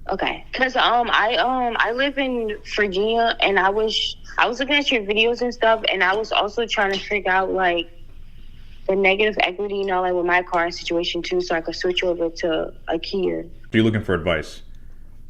Speaker 20: Okay, cause I live in Virginia, and I was looking at your videos and stuff, and I was also trying to figure out like the negative equity, like with my car situation too, so I could switch over to a Kia.
Speaker 3: So you're looking for advice?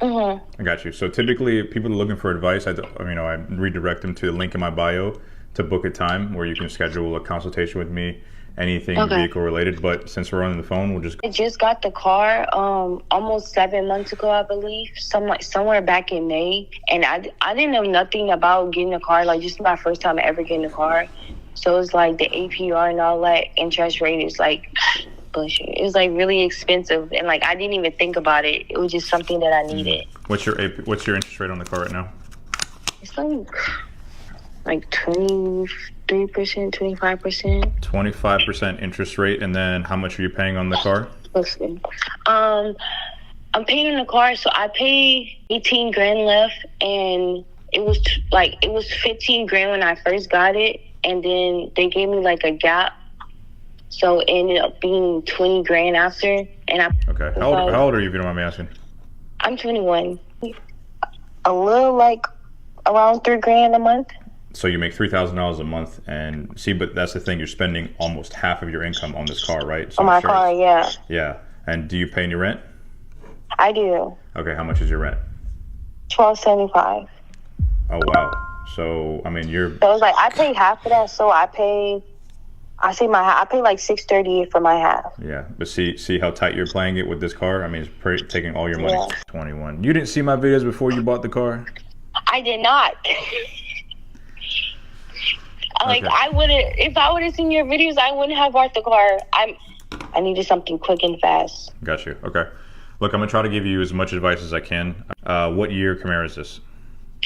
Speaker 3: I got you. So typically, people are looking for advice. I redirect them to the link in my bio to book a time where you can schedule a consultation with me, anything vehicle related. But since we're on the phone, I
Speaker 20: just got the car almost 7 months ago, I believe, somewhere back in May, and I didn't know nothing about getting a car. Like, this is my first time ever getting a car, so it's like the APR and all that interest rate is like bullshit. It was like really expensive, and like I didn't even think about it. It was just something that I needed.
Speaker 3: What's your interest rate on the car right now?
Speaker 20: It's like 23%, 25%.
Speaker 3: 25% interest rate, and then how much are you paying on the car?
Speaker 20: Listen, I'm paying on the car, so I paid 18 grand left, and it was 15 grand when I first got it, and then they gave me like a gap. So it ended up being 20 grand after. And
Speaker 3: Okay. How old are you, if you don't mind me asking?
Speaker 20: I'm 21. A little like around 3 grand a month.
Speaker 3: So you make $3,000 a month, and but that's the thing, you're spending almost half of your income on this car, right? So
Speaker 20: on my car, yeah.
Speaker 3: Yeah. And do you pay any rent?
Speaker 20: I do.
Speaker 3: Okay, how much is your rent?
Speaker 20: $1,275.
Speaker 3: Oh wow. So I mean
Speaker 20: So it's like I pay half of that, so I pay I pay like $638 for my half.
Speaker 3: Yeah, but see how tight you're playing it with this car? I mean, it's taking all your money.
Speaker 20: Yeah.
Speaker 3: 21. You didn't see my videos before you bought the car?
Speaker 20: I did not. Like,
Speaker 3: Okay.
Speaker 20: I wouldn't, if I would have seen your videos, I wouldn't have bought the car. I needed something quick and fast.
Speaker 3: Got you. Okay. Look, I'm going to try to give you as much advice as I can. What year Camaro is this?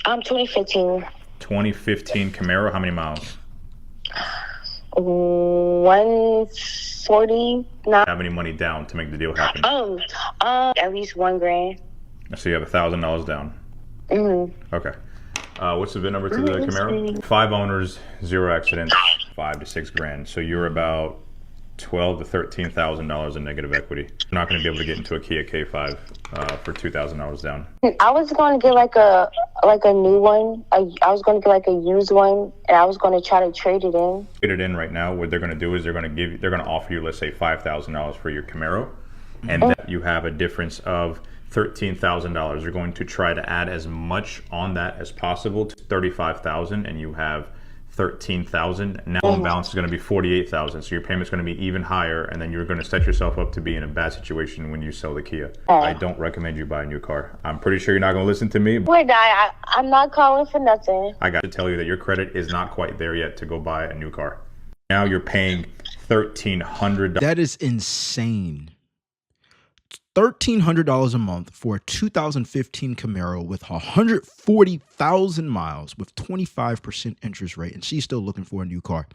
Speaker 20: 2015.
Speaker 3: 2015 Camaro. How many miles?
Speaker 20: 149.
Speaker 3: How many money down to make the deal happen?
Speaker 20: At least $1,000.
Speaker 3: So you have $1,000 down.
Speaker 20: Mm-hmm.
Speaker 3: Okay. What's the VIN number to the Camaro? 5 owners, 0 accidents, $5 to $6 grand. So you're about $12,000 to $13,000 in negative equity. You're not going to be able to get into a Kia K5 for $2,000 down.
Speaker 20: I was going to get like a new one. I was going to get like a used one, and I was going to try to trade it in.
Speaker 3: Trade it in right now. What they're going to do is they're going to offer you, let's say, $5,000 for your Camaro, and then you have a difference of $13,000. You're going to try to add as much on that as possible to $35,000, and you have $13,000. Now the balance is going to be $48,000. So your payment's going to be even higher, and then you're going to set yourself up to be in a bad situation when you sell the Kia. I don't recommend you buy a new car. I'm pretty sure you're not going to listen to me.
Speaker 20: Wait, I'm not calling for nothing.
Speaker 3: I got to tell you that your credit is not quite there yet to go buy a new car. Now you're paying $1,300.
Speaker 2: That is insane. $1,300 a month for a 2015 Camaro with 140,000 miles with 25% interest rate, and she's still looking for a new car.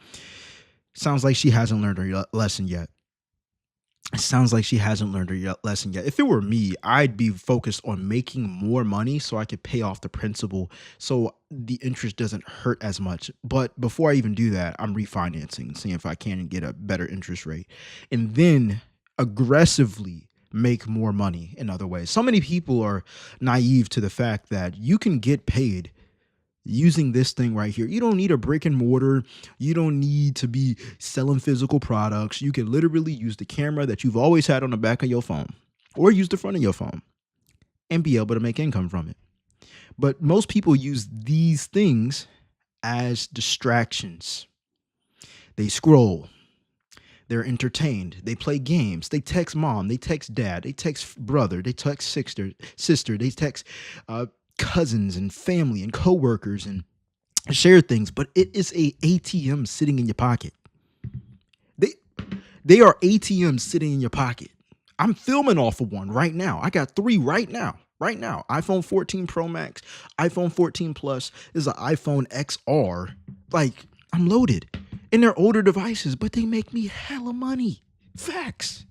Speaker 2: Sounds like she hasn't learned her lesson yet. If it were me, I'd be focused on making more money so I could pay off the principal so the interest doesn't hurt as much. But before I even do that, I'm refinancing, seeing if I can get a better interest rate, and then aggressively make more money in other ways. So many people are naive to the fact that you can get paid using this thing right here. You don't need a brick and mortar. You don't need to be selling physical products. You can literally use the camera that you've always had on the back of your phone or use the front of your phone and be able to make income from it. But most people use these things as distractions. They scroll. They're entertained. They play games. They text mom. They text dad. They text brother. They text sister. They text cousins and family and coworkers and share things. But it is a ATM sitting in your pocket. They are ATMs sitting in your pocket. I'm filming off of one right now. I got 3 right now. iPhone 14 Pro Max, iPhone 14 Plus. This is an iPhone XR. Like, I'm loaded. And they're older devices, but they make me hella money. Facts.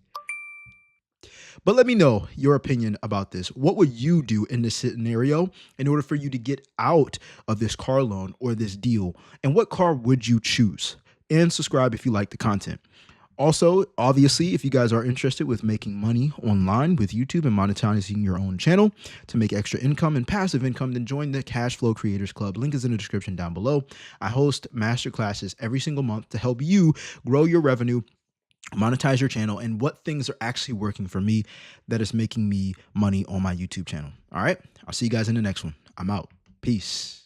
Speaker 2: But let me know your opinion about this. What would you do in this scenario in order for you to get out of this car loan or this deal? And what car would you choose? And subscribe if you like the content. Also, obviously, if you guys are interested with making money online with YouTube and monetizing your own channel to make extra income and passive income, then join the Cash Flow Creators Club. Link is in the description down below. I host masterclasses every single month to help you grow your revenue, monetize your channel, and what things are actually working for me that is making me money on my YouTube channel. All right, I'll see you guys in the next one. I'm out. Peace.